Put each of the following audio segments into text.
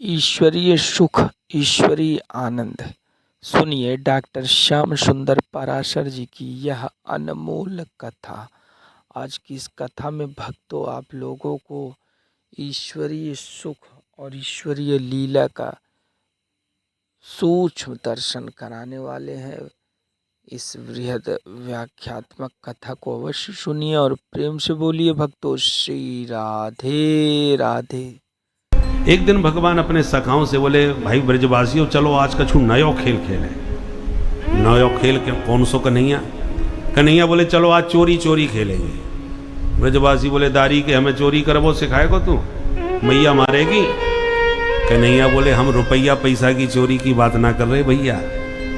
ईश्वरीय सुख, ईश्वरीय आनंद। सुनिए डॉक्टर श्याम सुंदर पराशर जी की यह अनमोल कथा। आज की इस कथा में भक्तों आप लोगों को ईश्वरीय सुख और ईश्वरीय लीला का सूक्ष्म दर्शन कराने वाले हैं। इस बृहद व्याख्यात्मक कथा को अवश्य सुनिए और प्रेम से बोलिए भक्तों श्री राधे राधे। एक दिन भगवान अपने सखाओं से बोले, भाई ब्रजवासियों चलो आज कछु नयो खेल खेले। नयो खेल के कौन सो कन्हैया? कन्हैया बोले चलो आज चोरी चोरी खेलेंगे। ब्रजवासी बोले दारी के हमें चोरी करबो सिखाएगो तू? मैया मारेगी। कन्हैया बोले हम रुपया पैसा की चोरी की बात ना कर रहे भैया,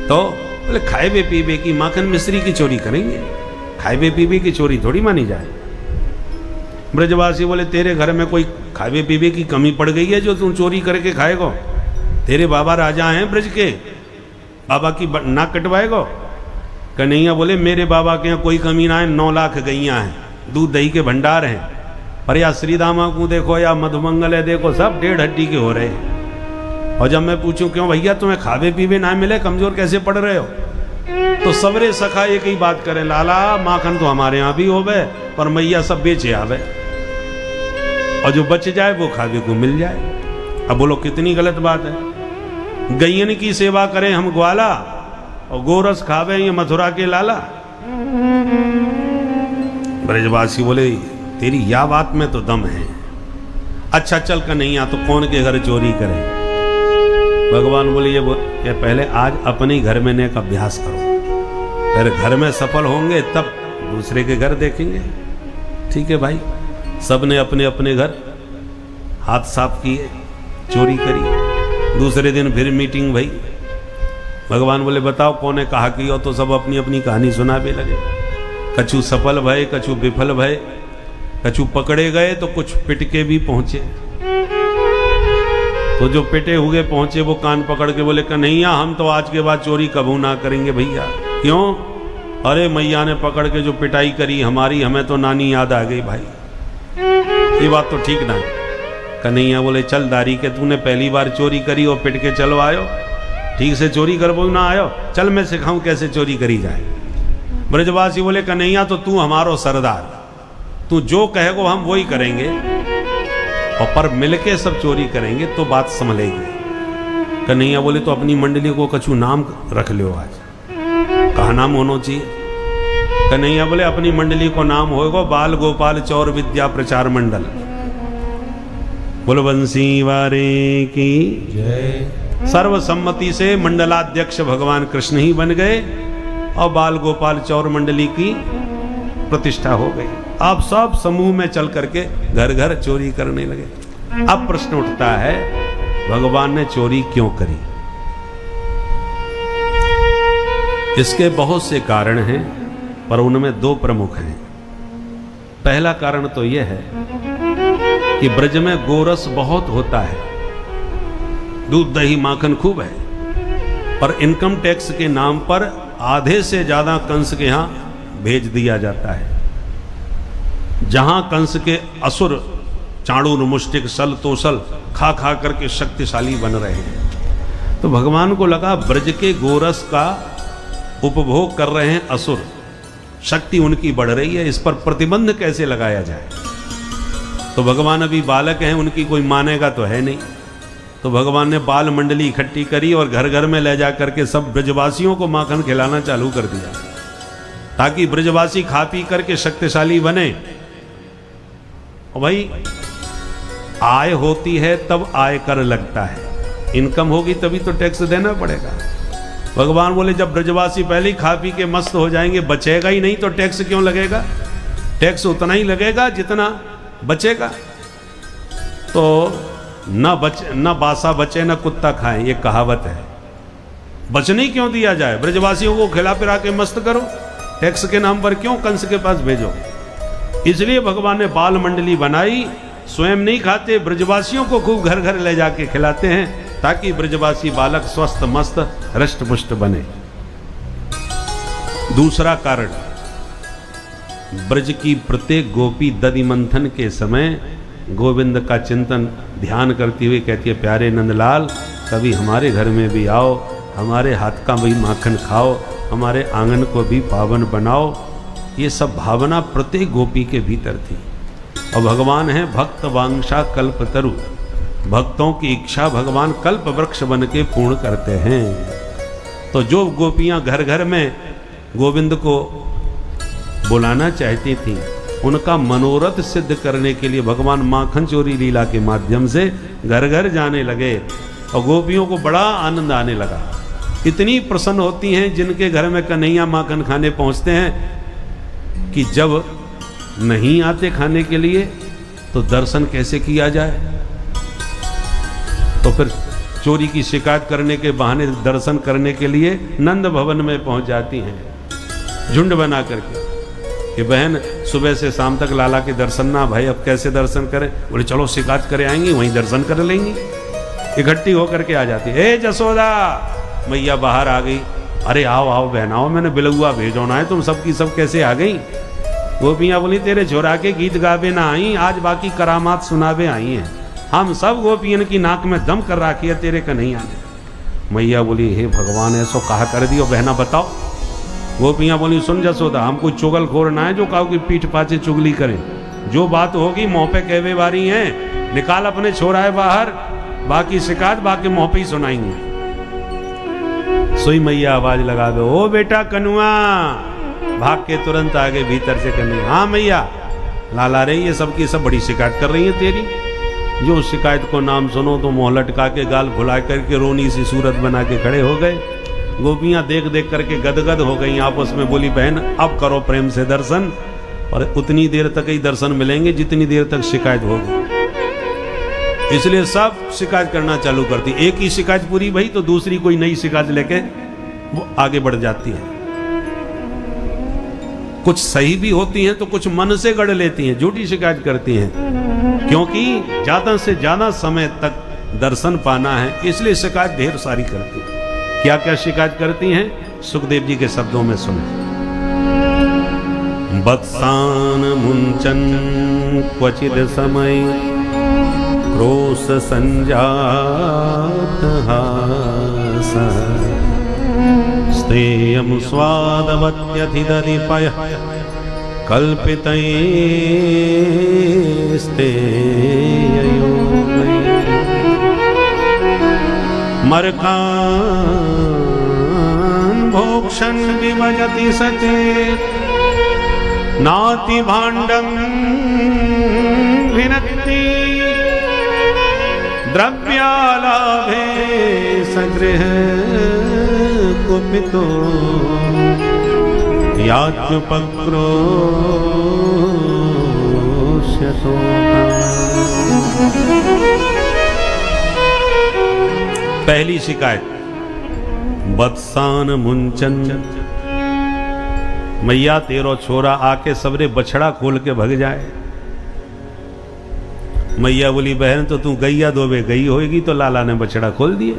तो बोले खाए पीबे की माखन मिश्री की चोरी करेंगे। खाए पीबे की चोरी थोड़ी मानी जाए। ब्रजवासी बोले तेरे घर में कोई खावे पीवे की कमी पड़ गई है जो तुम चोरी करके खाएगो? तेरे बाबा राजा हैं ब्रज के, बाबा की नाक कटवाएगो? कन्हैया बोले मेरे बाबा के यहाँ कोई कमी ना है, 9 लाख गैया हैं, दूध दही के भंडार हैं। पर या श्रीदामा को देखो या मधुमंगल है देखो, सब 1.5 हड्डी के हो रहे हैं। और जब मैं पूछूं क्यों भैया तुम्हें खावे पीवे ना मिले, कमजोर कैसे पड़ रहे हो, तो सबरे सखा एक ही बात करें, लाला माखन तो हमारे यहाँ भी होवे पर मैया सब बेचे आवे, और जो बच जाए वो खावे को मिल जाए। अब बोलो कितनी गलत बात है। गैयन की सेवा करें हम ग्वाला और गोरस खावे ये मथुरा के लाला। ब्रजवासी बोले तेरी या बात में तो दम है। अच्छा चल कन्हैया तो कौन के घर चोरी करे? भगवान बोले ये पहले आज अपने घर में नेक अभ्यास करो, फिर घर में सफल होंगे तब दूसरे के घर देखेंगे। ठीक है भाई। सबने अपने अपने घर हाथ साफ किए, चोरी करी। दूसरे दिन फिर मीटिंग भई। भगवान बोले बताओ कौन ने कहा कि हो, तो सब अपनी अपनी कहानी सुनाने लगे। कछु सफल भय, कछु विफल भय, कछु पकड़े गए तो कुछ पिटके भी पहुंचे। तो जो पिटे हुए पहुंचे वो कान पकड़ के बोले कन्हैया हम तो आज के बाद चोरी कबू ना करेंगे भैया। क्यों? अरे मैया ने पकड़ के जो पिटाई करी हमारी, हमें तो नानी याद आ गई भाई। ये बात तो ठीक ना है। कन्हैया बोले चल दारी के तूने पहली बार चोरी करी और पिट के चलो आयो, ठीक से चोरी करबो ना आयो, चल मैं सिखाऊं कैसे चोरी करी जाए। ब्रजवासी बोले कन्हैया तो तू हमारो सरदार, तू जो कहेगो हम वही करेंगे, और पर मिलके सब चोरी करेंगे तो बात संभलेगी। कन्हैया बोले तो अपनी मंडली को कछु नाम रख लो आज। कहा नाम होना चाहिए? कन्हैया बोले अपनी मंडली को नाम होगा बाल गोपाल चौर विद्या प्रचार मंडल। बोलो बंसी वारे की जय। सर्वसम्मति से मंडलाध्यक्ष भगवान कृष्ण ही बन गए और बाल गोपाल चौर मंडली की प्रतिष्ठा हो गई। अब सब समूह में चल करके घर घर चोरी करने लगे। अब प्रश्न उठता है भगवान ने चोरी क्यों करी? इसके बहुत से कारण हैं पर उनमें 2 प्रमुख हैं। पहला कारण तो यह है कि ब्रज में गोरस बहुत होता है, दूध दही माखन खूब है, पर इनकम टैक्स के नाम पर आधे से ज्यादा कंस के यहां भेज दिया जाता है। जहां कंस के असुर चाणूर मुष्टिक सल तोसल खा खा करके शक्तिशाली बन रहे हैं, तो भगवान को लगा ब्रज के गोरस का उपभोग कर रहे हैं असुर, शक्ति उनकी बढ़ रही है, इस पर प्रतिबंध कैसे लगाया जाए। तो भगवान अभी बालक हैं, उनकी कोई मानेगा तो है नहीं। तो भगवान ने बाल मंडली इकट्ठी करी और घर घर में ले जा करके सब ब्रजवासियों को माखन खिलाना चालू कर दिया, ताकि ब्रजवासी खा पी करके शक्तिशाली बने। और भाई आय होती है तब आय कर लगता है, इनकम होगी तभी तो टैक्स देना पड़ेगा। भगवान बोले जब ब्रजवासी पहले ही खा पी के मस्त हो जाएंगे, बचेगा ही नहीं तो टैक्स क्यों लगेगा? टैक्स उतना ही लगेगा जितना बचेगा। तो न बासा बचे न कुत्ता खाए, ये कहावत है। बचने ही क्यों दिया जाए? ब्रजवासियों को खिला पिला के मस्त करो, टैक्स के नाम पर क्यों कंस के पास भेजो? इसलिए भगवान ने बाल मंडली बनाई। स्वयं नहीं खाते, ब्रजवासियों को खूब घर घर ले जाके खिलाते हैं, ताकि ब्रजवासी बालक स्वस्थ मस्त हृष्ट पुष्ट बने। दूसरा कारण, ब्रज की प्रत्येक गोपी दधि मंथन के समय गोविंद का चिंतन ध्यान करती हुई कहती है, प्यारे नंदलाल कभी हमारे घर में भी आओ, हमारे हाथ का भी माखन खाओ, हमारे आंगन को भी पावन बनाओ। ये सब भावना प्रत्येक गोपी के भीतर थी। और भगवान है भक्त वांछा कल्पतरु, भक्तों की इच्छा भगवान कल्प वृक्ष बन के पूर्ण करते हैं। तो जो गोपियां घर घर में गोविंद को बुलाना चाहती थीं, उनका मनोरथ सिद्ध करने के लिए भगवान माखन चोरी लीला के माध्यम से घर घर जाने लगे और गोपियों को बड़ा आनंद आने लगा। इतनी प्रसन्न होती हैं जिनके घर में कन्हैया माखन खाने पहुंचते हैं कि जब नहीं आते खाने के लिए तो दर्शन कैसे किया जाए। तो फिर चोरी की शिकायत करने के बहाने दर्शन करने के लिए नंद भवन में पहुंच जाती हैं झुंड बना करके कि बहन सुबह से शाम तक लाला के दर्शन ना, भाई अब कैसे दर्शन करें। बोले चलो शिकायत करे आएंगी, वहीं दर्शन कर लेंगी। इकट्ठी होकर के आ जाती है, ए जसोदा मैया बाहर आ गई। अरे आओ आओ बहन आओ, मैंने बिलुआ भेजोना है, तुम सबकी सब कैसे आ गई। गोपियां बोली तेरे छोरा के गीत गावे ना आई, आज बाकी करामात सुनावे आई हैं। हम सब गोपियन की नाक में दम कर रखी है तेरे कन्हैया ने। मैया बोली हे भगवान ऐसो कहा कर दियो बहना बताओ। गोपियां बोली सुन जसोदा, हम कोई चुगलखोर ना है जो काऊ की पीठ पाछे चुगली करें। जो बात होगी मुंह पे कहवे वारी है, निकाल अपने छोरा है बाहर, बाकी शिकायत बाकी मुंह पे ही सुनाएंगे। सोई मैया आवाज लगा दो, ओ बेटा कनुआ, भाग के तुरंत आगे भीतर से कन्हैया, हाँ मैया लाला रही है सबकी सब बड़ी शिकायत कर रही है तेरी। जो शिकायत को नाम सुनो तो मुंह लटका के गाल फुला करके रोनी सी सूरत बना के खड़े हो गए। गोपियां देख देख करके गदगद हो गई, आपस में बोली बहन अब करो प्रेम से दर्शन, और उतनी देर तक ही दर्शन मिलेंगे जितनी देर तक शिकायत होगी। इसलिए सब शिकायत करना चालू करती। एक ही शिकायत पूरी भई तो दूसरी कोई नई शिकायत लेके वो आगे बढ़ जाती है। कुछ सही भी होती हैं तो कुछ मन से गढ़ लेती हैं, झूठी शिकायत करती हैं, क्योंकि ज्यादा से ज्यादा समय तक दर्शन पाना है, इसलिए शिकायत ढेर सारी करती हैं। क्या क्या शिकायत करती हैं सुखदेव जी के शब्दों में सुने। बत्सान मुंचन क्वचिद समय क्रोश संजात हास स्तेयं स्वादवत्यधिदधिपय कल्पितैस्तेययोगै मर्कान् भोक्षन् विभजति सचेत् नाति भाण्डं भिनत्ति द्रव्यालाभे सगृह कुपितो यात्युपक्रोश्यतो। पहली शिकायत बत्सान मुंचन, मैया तेरो छोरा आके सबरे बछड़ा खोल के भग जाए। मैया बोली बहन तो तू गैया दोबे गई होगी तो लाला ने बछड़ा खोल दिए।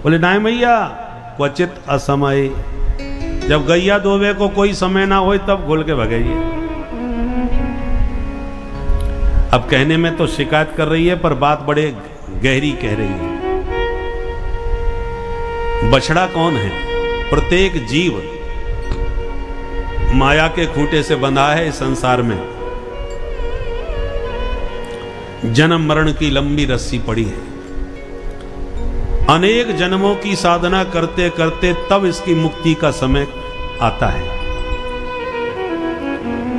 बोले ना मैया क्वचित असमय, जब गैया दोबे को कोई समय ना हो तब खोल के भगाइए। अब कहने में तो शिकायत कर रही है पर बात बड़े गहरी कह रही है। बछड़ा कौन है? प्रत्येक जीव माया के खूंटे से बंधा है इस संसार में। जन्म मरण की लंबी रस्सी पड़ी है। अनेक जन्मों की साधना करते करते तब इसकी मुक्ति का समय आता है,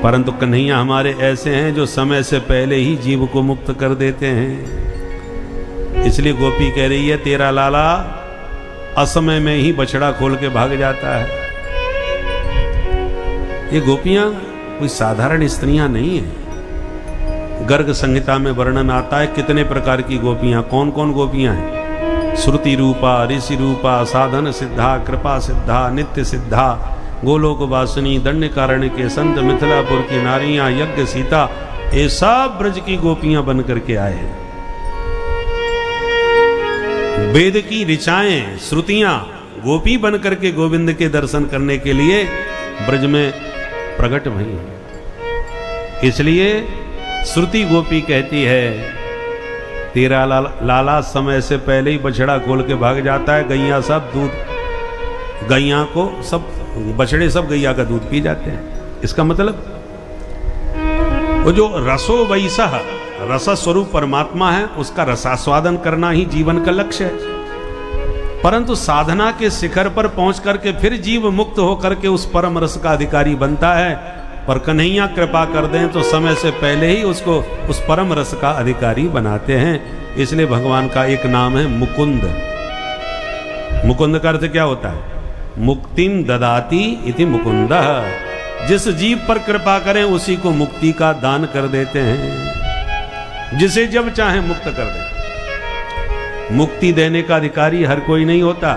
परंतु कन्हैया हमारे ऐसे हैं जो समय से पहले ही जीव को मुक्त कर देते हैं। इसलिए गोपी कह रही है तेरा लाला असमय में ही बछड़ा खोल के भाग जाता है। ये गोपियां कोई साधारण स्त्रियां नहीं है। गर्ग संहिता में वर्णन आता है कितने प्रकार की गोपियां, कौन कौन गोपियां हैं। श्रुति रूपा, ऋषि रूपा, साधन सिद्धा, कृपा सिद्धा, नित्य सिद्धा, गोलोक वासिनी, दंड कारण के संत, मिथिलापुर की नारियां, यज्ञ सीता, ये सब ब्रज की गोपियां बन करके आए हैं। वेद की ऋचाएं, श्रुतियां गोपी बन करके गोविंद के दर्शन करने के लिए ब्रज में प्रकट हुई हैं। इसलिए श्रुति गोपी कहती है तेरा लाला समय से पहले ही बछड़ा खोल के भाग जाता है, गैया सब दूध, गैया को सब बछड़े सब गैया का दूध पी जाते हैं। इसका मतलब वो जो रसो वैसा रस स्वरूप परमात्मा है, उसका रसास्वादन करना ही जीवन का लक्ष्य है। परंतु साधना के शिखर पर पहुंच करके फिर जीव मुक्त होकर के उस परम रस का अधिकारी बनता है। पर कन्हैया कृपा कर दें तो समय से पहले ही उसको उस परम रस का अधिकारी बनाते हैं। इसलिए भगवान का एक नाम है मुकुंद। मुकुंद का अर्थ क्या होता है? मुक्तिम ददाति इति मुकुंद। जिस जीव पर कृपा करें उसी को मुक्ति का दान कर देते हैं, जिसे जब चाहे मुक्त कर दें। मुक्ति देने का अधिकारी हर कोई नहीं होता।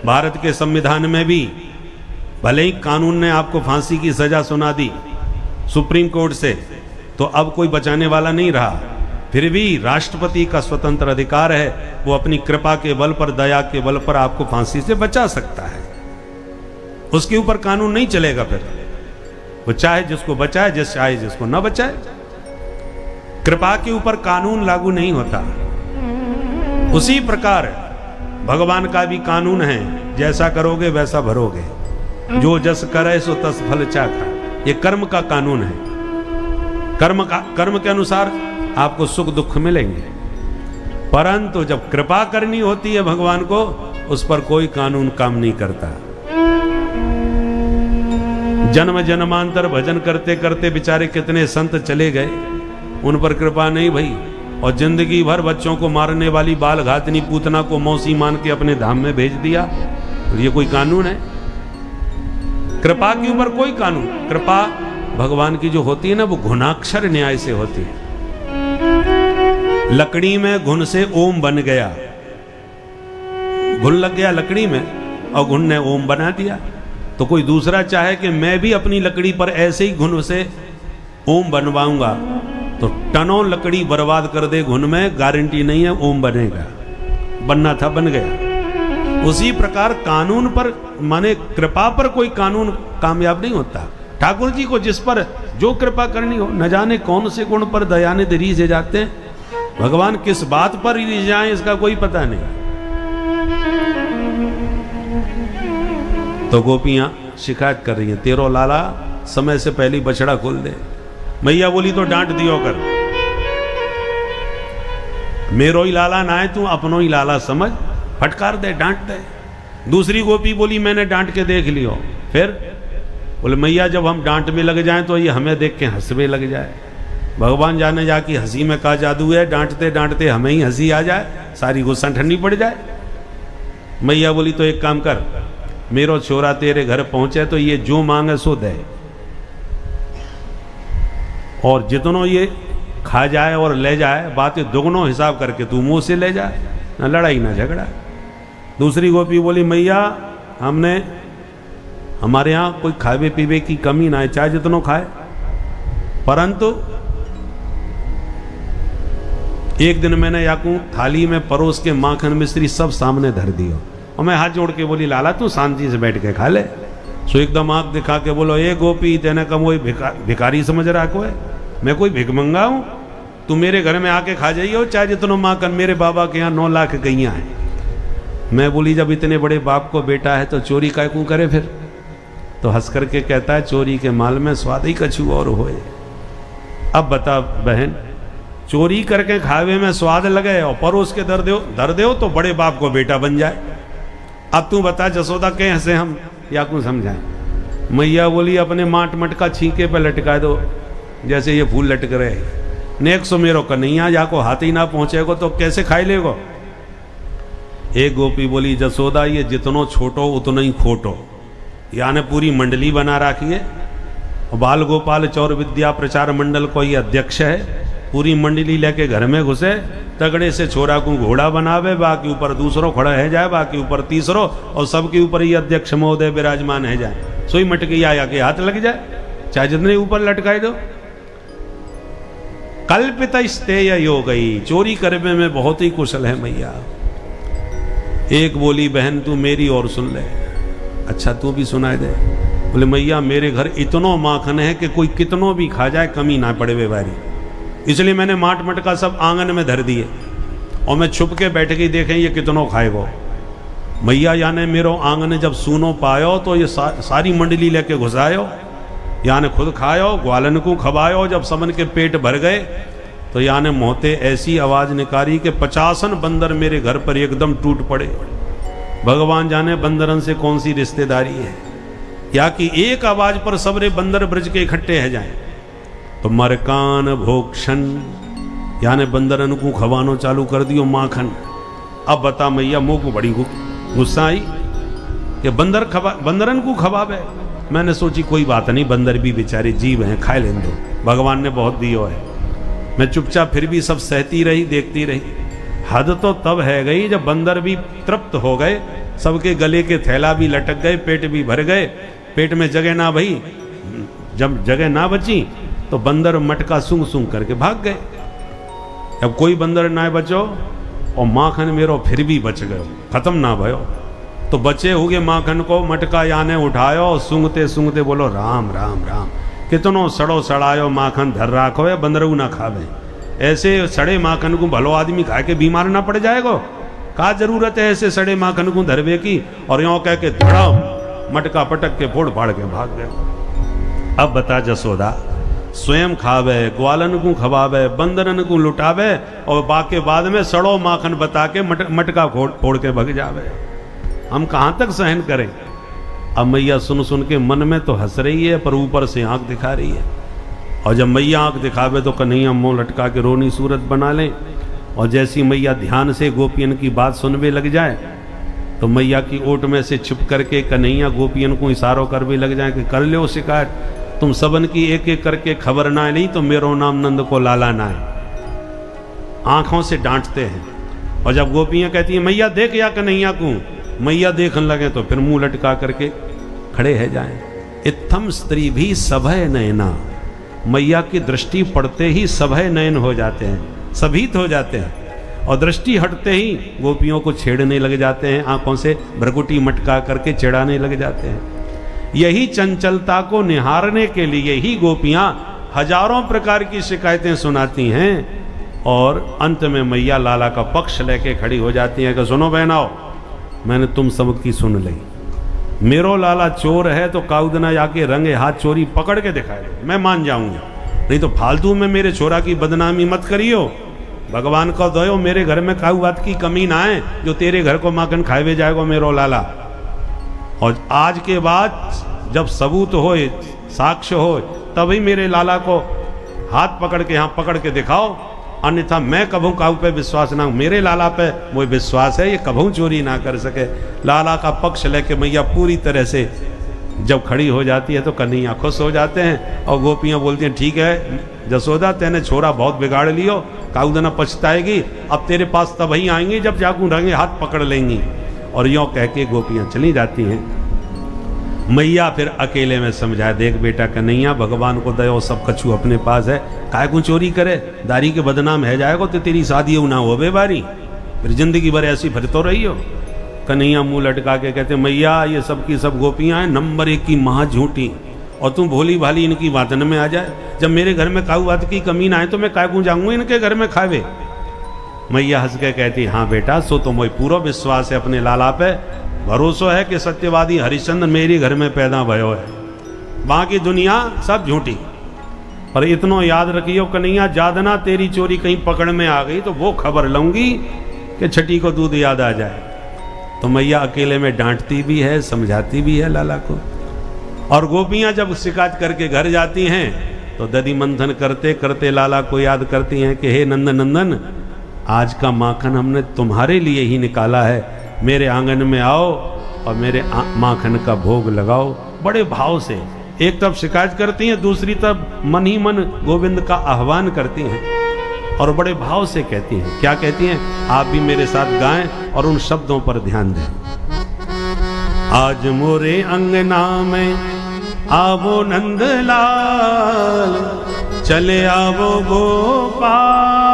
भारत के संविधान में भी भले ही कानून ने आपको फांसी की सजा सुना दी सुप्रीम कोर्ट से, तो अब कोई बचाने वाला नहीं रहा। फिर भी राष्ट्रपति का स्वतंत्र अधिकार है, वो अपनी कृपा के बल पर, दया के बल पर आपको फांसी से बचा सकता है। उसके ऊपर कानून नहीं चलेगा। फिर वो चाहे जिसको बचाए, जिस चाहे जिसको न बचाए। कृपा के ऊपर कानून लागू नहीं होता। उसी प्रकार भगवान का भी कानून है, जैसा करोगे वैसा भरोगे, जो जस करे सो तस फल चाखा। ये कर्म का कानून है। कर्म के अनुसार आपको सुख दुख मिलेंगे। परंतु जब कृपा करनी होती है भगवान को, उस पर कोई कानून काम नहीं करता। जन्म जन्मांतर भजन करते करते बेचारे कितने संत चले गए, उन पर कृपा नहीं भई। और जिंदगी भर बच्चों को मारने वाली बाल घातनी पूतना को मौसी मान के अपने धाम में भेज दिया। तो ये कोई कानून है? कृपा के ऊपर कोई कानून। कृपा भगवान की जो होती है ना, वो घुनाक्षर न्याय से होती है। लकड़ी में घुन से ओम बन गया, घुन लग गया लकड़ी में और घुन ने ओम बना दिया। तो कोई दूसरा चाहे कि मैं भी अपनी लकड़ी पर ऐसे ही घुन से ओम बनवाऊंगा, तो टनों लकड़ी बर्बाद कर दे घुन में, गारंटी नहीं है ओम बनेगा। बनना था बन गया। उसी प्रकार कानून पर, माने कृपा पर कोई कानून कामयाब नहीं होता। ठाकुर जी को जिस पर जो कृपा करनी हो, न जाने कौन से गुण पर दयानिधि रीझे जाते हैं। भगवान किस बात पर रीझ जाए इसका कोई पता नहीं। तो गोपियां शिकायत कर रही हैं, तेरो लाला समय से पहले बछड़ा खोल दे। मैया बोली तो डांट दियो कर, मेरो ही लाला ना है, तू अपनो ही लाला समझ, फटकार दे, डांट दे। दूसरी गोपी बोली मैंने डांट के देख लियो। फिर बोले मैया जब हम डांट में लग जाएं तो ये हमें देख के हंसने लग जाए। भगवान जाने जा कि हंसी में का जादू है, डांटते डांटते हमें ही हंसी आ जाए, सारी गुस्सा ठंडी पड़ जाए। मैया बोली तो एक काम कर, मेरो छोरा तेरे घर पहुंचे तो ये जो मांगे सो दे, और जितनों ये खा जाए और ले जाए, बातें दुगनों हिसाब करके तू मुंह से ले जाए, ना लड़ाई ना झगड़ा। दूसरी गोपी बोली मैया हमारे यहाँ कोई खावे पीवे की कमी ना है, चाहे जितनों खाए, परंतु एक दिन मैंने याकू थाली में परोस के माखन मिश्री सब सामने धर दियो, और मैं हाथ जोड़ के बोली लाला तू शांति से बैठ के खा ले। सो एकदम आंख दिखा के बोलो, ए गोपी तेने कम वही भिखारी समझ रहा को है, मैं कोई भिखमंगा हूँ? तू मेरे घर में आके खा जाइए, चाहे जितनों माखन, मेरे बाबा के यहाँ 9 लाख गैया हैं। मैं बोली जब इतने बड़े बाप को बेटा है तो चोरी काय क्यों करे फिर? तो हंस करके कहता है चोरी के माल में स्वाद ही कछु और होए। अब बता बहन, चोरी करके खावे में स्वाद लगे और परोस के दर दो तो बड़े बाप को बेटा बन जाए। अब तू बता जसोदा कैसे हम या क्यों समझाएं? मैया बोली अपने माट मटका छींके पे लटका दो जैसे ये फूल लटक रहे। नेक सो मेरो कन्हैया जाको हाथ ही ना पहुंचेगो तो कैसे खाई लेगो? एक गोपी बोली जसोदा ये जितनो छोटो उतना ही खोटो, यानी पूरी मंडली बना रखी है। बाल गोपाल चौर विद्या प्रचार मंडल को ये अध्यक्ष है। पूरी मंडली लेके घर में घुसे, तगड़े से छोरा को घोड़ा बनावे, बाकी ऊपर दूसरों खड़ा है जाए, बाकी ऊपर तीसरों, और सबके ऊपर ये अध्यक्ष महोदय विराजमान है जाए। सोई मटकी आया के हाथ लग जाए, चाहे जितने ऊपर लटकाए दो। कल्पित स्तेय हो गई, चोरी करने में बहुत ही कुशल है मैया। एक बोली बहन तू मेरी और सुन ले। अच्छा तू भी सुनाए दे। बोले मैया मेरे घर इतनो माखन है कि कोई कितनो भी खा जाए कमी ना पड़े वे बारी, इसलिए मैंने माट मटका सब आंगन में धर दिए और मैं छुप के बैठ गई देखें ये कितनो खाएगो। मैया याने मेरो आंगन जब सूनो पायो तो ये सारी मंडली लेके घुसायो, याने खुद खायो ग्वालन को खवायो। जब सबन के पेट भर गए तो याने मोहते ऐसी आवाज निकाली कि 50 बंदर मेरे घर पर एकदम टूट पड़े। भगवान जाने बंदरन से कौन सी रिश्तेदारी है, या कि एक आवाज पर सबरे बंदर ब्रज के इकट्ठे है जाएं। तो मरकान भोक्षण याने बंदरन को खवानो चालू कर दियो माखन। अब बता मैया मुंह को बड़ी गुस्सा आई कि बंदरन को खवावे। मैंने सोची कोई बात नहीं, बंदर भी बेचारे जीव हैं, खाए लेने दो, भगवान ने बहुत दियो है। मैं चुपचाप फिर भी सब सहती रही, देखती रही। हद तो तब है गई जब बंदर भी तृप्त हो गए, सबके गले के थैला भी लटक गए, पेट भी भर गए, पेट में जगह ना भई। जब जगह ना बची तो बंदर मटका सूंघ सूंघ करके भाग गए। अब कोई बंदर ना बचो और माखन मेरो फिर भी बच गयो, खत्म ना भयो। तो बचे हुए माखन को मटका याने उठायो और सूंघते सूंघते बोलो राम राम राम, कितनो सड़ो सड़ायो माखन धर राखो, बंदरू ना खावे। ऐसे सड़े माखन को भलो आदमी खा के बीमार ना पड़ जाएगो, का जरूरत है ऐसे सड़े माखन को धरवे की। और यों कह के धड़म मटका पटक के फोड़ फाड़ के भाग गए। अब बता जसोदा, स्वयं खावे, ग्वालन को खवावे, बंदरन को लुटावे और बाके बाद में सड़ो माखन बता के मटका फोड़ के भग जावे। हम कहाँ तक सहन करें। अब मैया सुन सुन के मन में तो हंस रही है पर ऊपर से आंख दिखा रही है। और जब मैया आंख दिखावे तो कन्हैया मुंह लटका के रोनी सूरत बना लें। और जैसी मैया ध्यान से गोपियन की बात सुनने लग जाए तो मैया की ओट में से छिप करके कन्हैया गोपियन को इशारों कर भी लग जाए कि कर लो शिकायत, तुम सबन की एक एक करके खबर ना ली तो मेरो नाम नंद को लाला ना है। आंखों से डांटते हैं। और जब गोपियां कहती हैं मैया देख या कन्हैया को, मैया देखने लगे तो फिर मुंह लटका करके खड़े है जाएं। इत्थम स्त्री भी सभय नयना, मैया की दृष्टि पड़ते ही सभय नयन हो जाते हैं, सभीत हो जाते हैं। और दृष्टि हटते ही गोपियों को छेड़ने लग जाते हैं, आंखों से भ्रकुटी मटका करके चिढ़ाने लग जाते हैं। यही चंचलता को निहारने के लिए ही गोपियां हजारों प्रकार की शिकायतें सुनाती हैं। और अंत में मैया लाला का पक्ष लेके खड़ी हो जाती हैं कि सुनो बहनाओ, मैंने तुम सबकी सुन ली। मेरो लाला चोर है तो काउदना जाके रंगे हाथ चोरी पकड़ के दिखाए, मैं मान जाऊंगा, नहीं तो फालतू में मेरे छोरा की बदनामी मत करियो। भगवान को दो मेरे घर में काऊ बात की कमी ना है जो तेरे घर को माखन खाए जाएगा मेरो लाला। और आज के बाद जब सबूत हो, साक्ष्य हो, तभी मेरे लाला को हाथ पकड़ के यहाँ पकड़ के दिखाओ, अन्यथा मैं कभू काऊ पे विश्वास ना, मेरे लाला पे मुझे विश्वास है ये कभू चोरी ना कर सके। लाला का पक्ष लेके मैया पूरी तरह से जब खड़ी हो जाती है तो कन्हैया खुश हो जाते हैं। और गोपियां बोलती हैं ठीक है जसोदा, तेने छोरा बहुत बिगाड़ लियो, काउदना पछताएगी, अब तेरे पास तभी आएंगी जब जाकू रंगे हाथ पकड़ लेंगी। और यों कह के गोपियां चली जाती हैं। मैया फिर अकेले में समझाए, देख बेटा कन्हैया, भगवान को दयो सब कछु अपने पास है, काय को चोरी करे, दारी के बदनाम है जाएगा तो तेरी शादी ना हो बे बारी, फिर जिंदगी भर ऐसी फिरतो रही हो। कन्हैया मुंह लटका के कहते मैया ये सब की सब गोपियां हैं, नंबर 1 की महा झूठी, और तुम भोली भाली इनकी बातन में आ जाए। जब मेरे घर में काऊ बात की कमी ना है तो मैं काय को जाऊंगा इनके घर में खावे। मैया हंस के कहती हाँ बेटा, सो तो मुझे पूरा विश्वास है अपने लाला पे, भरोसा है कि सत्यवादी हरिश्चंद्र मेरे घर में पैदा भयो है, बाकी दुनिया सब झूठी। और इतनो याद रखियो कन्हैया, जादना तेरी चोरी कहीं पकड़ में आ गई तो वो खबर लूंगी कि छठी को दूध याद आ जाए। तो मैया अकेले में डांटती भी है, समझाती भी है लाला को। और गोपियां जब शिकायत करके घर जाती हैं तो दधि मंथन करते करते लाला को याद करती हैं कि हे नंद नंदन, आज का माखन हमने तुम्हारे लिए ही निकाला है, मेरे आंगन में आओ और मेरे माखन का भोग लगाओ। बड़े भाव से एक तरफ शिकायत करती हैं, दूसरी तरफ मन ही मन गोविंद का आह्वान करती हैं और बड़े भाव से कहती हैं। क्या कहती हैं, आप भी मेरे साथ गाएं और उन शब्दों पर ध्यान दें। आज मोरे अंगना में आवो नंदलाल, चले आवो गोपाल,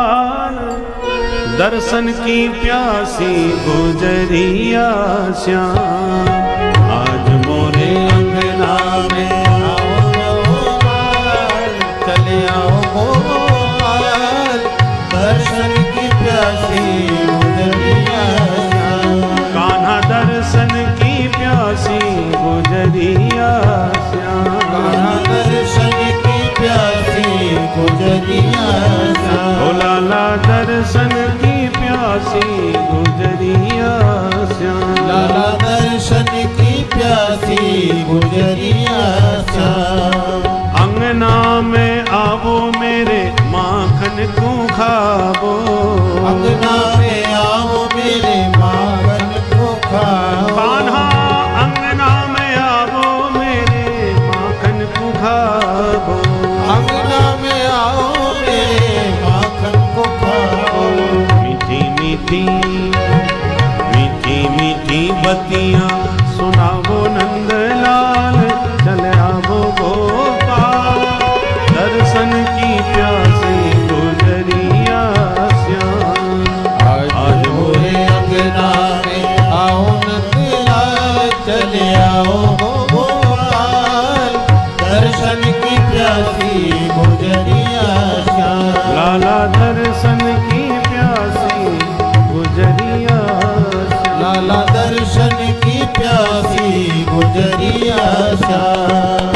दर्शन की प्यासी गुजरिया श्याम। आज मोरे अंगना में गुजरिया श्याम। लाला दर्शन की प्यासी गुजरिया श्याम। अंगना में आवो मेरे माखन को खावो। अंगना में आओ मेरे माखन को खाओ। कान्हा अंगना में आवो मेरे माखन को खावो। अंगना में आओ मेरे माखन को खाओ। मीठी मीठी मीठी मीठी बतियां सुनावो नंदलाल, चले आवो गोपाल, दर्शन की प्यासी गुजरिया श्याम। आज मोरे अंगना में आओ नंदलाल, चले आओ गोपाल, दर्शन की प्यासी गुजरिया श्याम। लाला दर्शन की प्यासी गुजरिया श्याम। लाला दर्शन की प्यासी गुजरिया श्याम।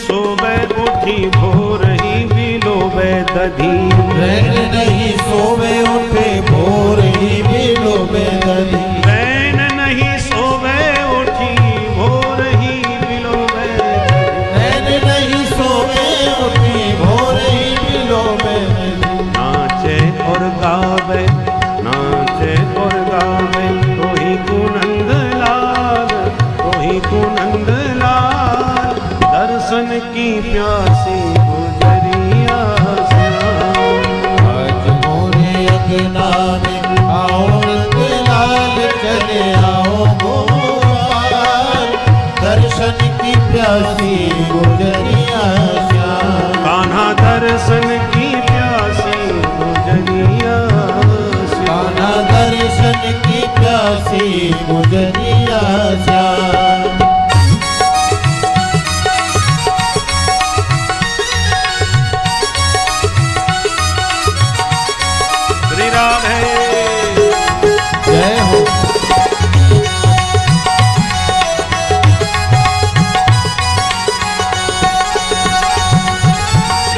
सोवे उठी भोर ही बिलोवे दधी। रैन नहीं सोवे उठे भोर ही बिलोवे दधी। रैन नहीं सोवे उठी भोर ही बिलोवे। रैन नहीं सोवे उठी भोर ही बिलोवे। नाचे और गावे नाचे और गावे तो ही कुनंद लाल, तो ही कुनंद लाल, दर्शन की प्यासी गुजरिया श्याम। आज मोरे अंगना में आओ नंदलाल, चले आओ गोपाल, दर्शन की प्यासी गुजरिया श्याम। कान्हा दर्शन की प्यासी गुजरिया श्याम। कान्हा दर्शन की प्यासी गुजरिया श्याम। श्री राधे जय हो।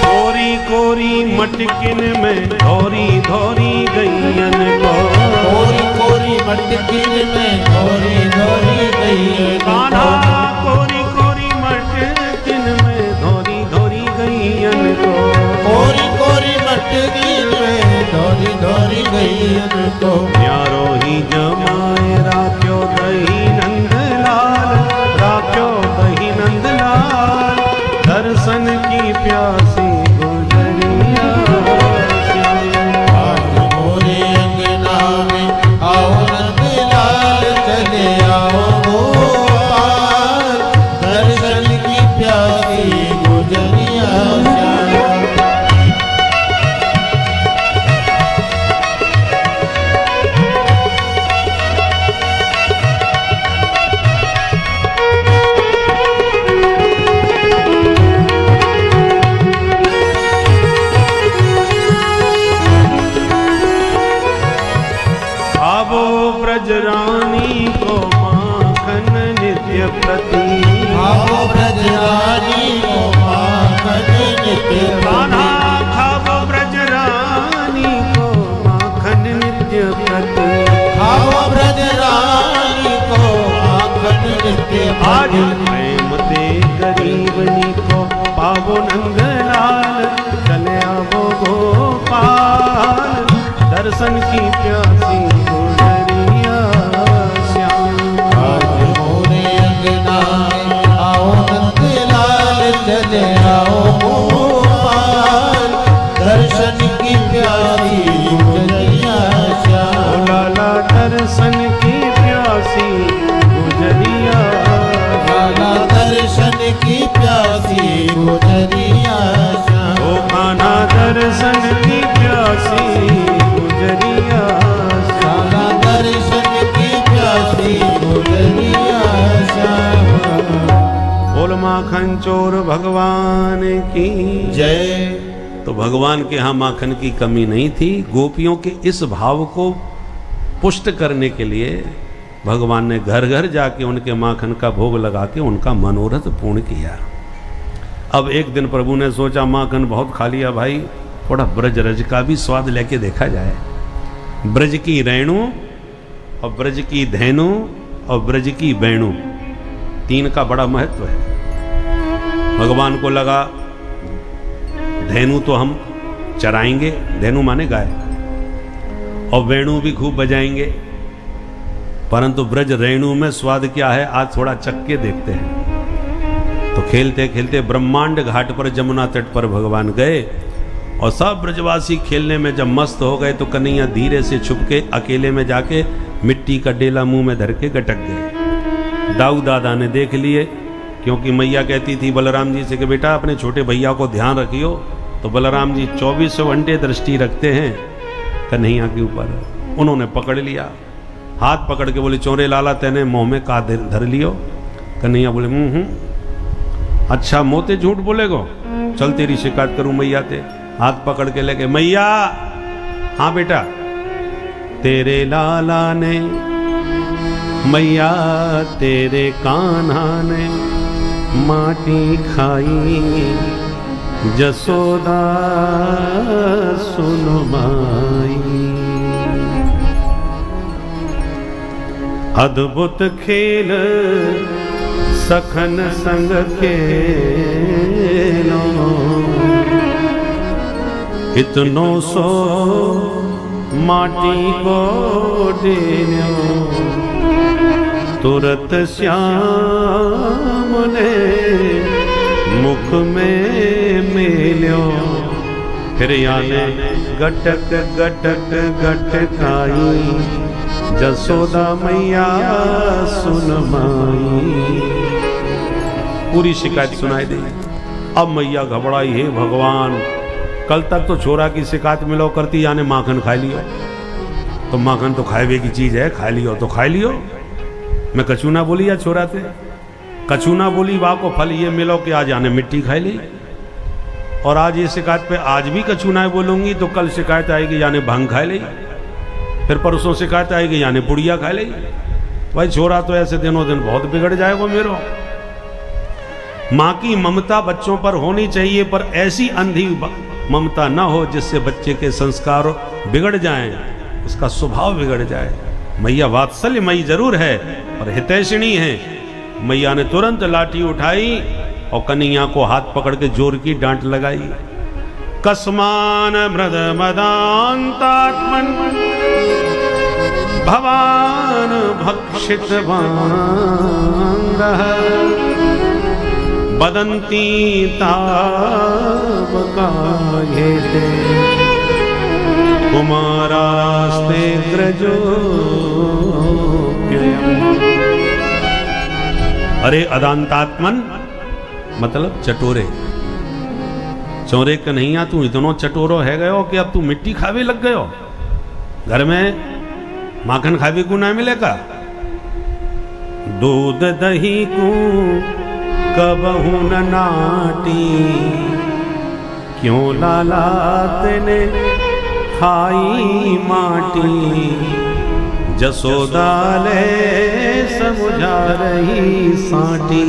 कोरी कोरी मटकिन में धोरी धोरी गैयन को। कोरी कोरी मटकिन में धोरी धोरी गई। कान्हा कोरी कोरी मटकिन में धोरी धोरी गैयन को। कोरी कोरी मटकिन में धोरी धोरी गई को। न्यारो ही जमाए राख्यो दही नंदलाल, राख्यो दही नंदलाल, दर्शन की प्यासी गुजरिया श्याम। आज मोरे अंगना में आओ नंदलाल, चले आओ गोपाल, दर्शन की प्यासी गुजरिया श्याम। आवो ब्रजरानी को माखन नित्य प्रति। आओ ब्रजरानी को माखन नित्य कान्हा प्रति। खावो ब्रजरानी को माखन नित्य प्रति। आओ ब्रजरानी को माखन नित्य आज प्रति। प्रेम ते गरीबनी को पावो नंदलाल, चले आवो गोपाल, दर्शन की प्यासी गुजरिया श्याम। आज मोरे अंगना में आओ नंदलाल, चले आओ गोपाल, दर्शन की प्यासी गुजरिया श्याम। लाला दर्शन की प्यासी गुजरिया। लाला दर्शन की प्यासी गुजरिया श्याम। ओ कान्हा दर्शन की प्यासी गुजरिया श्याम। लाला दर्शन की प्यासी गुजरिया श्याम। बोल माखन चोर भगवान की जय। तो भगवान के यहाँ माखन की कमी नहीं थी। गोपियों के इस भाव को पुष्ट करने के लिए भगवान ने घर घर जाके उनके माखन का भोग लगा के उनका मनोरथ पूर्ण किया। अब एक दिन प्रभु ने सोचा माखन बहुत खा लिया भाई, थोड़ा ब्रज रज का भी स्वाद लेके देखा जाए। ब्रज की रेणु और ब्रज की धेनु और ब्रज की वेणु, तीन का बड़ा महत्व है। भगवान को लगा धेनु तो हम चराएंगे, धेनु माने गाय, और वेणु भी खूब बजाएंगे, परंतु ब्रज रेणु में स्वाद क्या है आज थोड़ा चक्के देखते हैं। तो खेलते खेलते ब्रह्मांड घाट पर जमुना तट पर भगवान गए और सब ब्रजवासी खेलने में जब मस्त हो गए तो कन्हैया धीरे से छुप के अकेले में जाके मिट्टी का डेला मुंह में धर के गटक गए। दाऊ दादा ने देख लिए, क्योंकि मैया कहती थी बलराम जी से कि बेटा अपने छोटे भैया को ध्यान रखियो। तो बलराम जी 24 घंटे दृष्टि रखते हैं कन्हैया के ऊपर। उन्होंने पकड़ लिया, हाथ पकड़ के बोले चोरे लाला तेने मुंह में का धर लियो। कन्हैया बोले अच्छा मोते झूठ बोलेगो, चल तेरी शिकायत करूं मैया ते। हाथ पकड़ के लेके मैया, हाँ बेटा, तेरे लाला ने मैया तेरे कान्हा ने माटी खाई, जसोदा सुन माई। अद्भुत खेल सखन संग खेलो, इतनो सो माटी को देनो, तुरत श्याम ने मुख में मेल्यो। फिर याने गटक गटक गटकाई, जसोदा मैया सुन माई। पूरी शिकायत सुनाई दी। अब मैया घबराई, हे भगवान, कल तक तो छोरा की शिकायत मिलो करती, यानी माखन खा लियो। तो माखन तो खाए की चीज है, खा लियो तो खा लियो। मैं कछु ना बोली या छोरा थे, कछु ना बोली वाह को फल ये मिलो कि आज आने मिट्टी खाई ली। और आज ये शिकायत पे आज भी कछु ना बोलूंगी तो कल शिकायत आएगी यानी भांग खा ली, फिर परसों शिकायत आएगी यानी पुड़िया खा ली। भाई छोरा तो ऐसे दिनों दिन बहुत बिगड़ जाएगा मेरो। माँ की ममता बच्चों पर होनी चाहिए, पर ऐसी अंधी ममता ना हो जिससे बच्चे के संस्कार बिगड़ जाएं, उसका स्वभाव बिगड़ जाए। मैया वात्सल्यमयी जरूर है और हितैषिणी है। मैया ने तुरंत लाठी उठाई और कन्हैया को हाथ पकड़ के जोर की डांट लगाई। कस्मान मृद मदान्तात्मन भवान भक्षित बदंती तावकायेते कुमारास्ते ग्रजो। अरे अदांतात्मन मतलब चटोरे। चोरे कन्हैया तू इतनो चटोरो है गयो कि अब तू मिट्टी खावे लग गयो। घर में माखन खावे को ना मिलेगा। दूध दही को कबहू न नाटी, क्यों लाला तेने खाई माटी। जसोदा ले समझा रही साटी,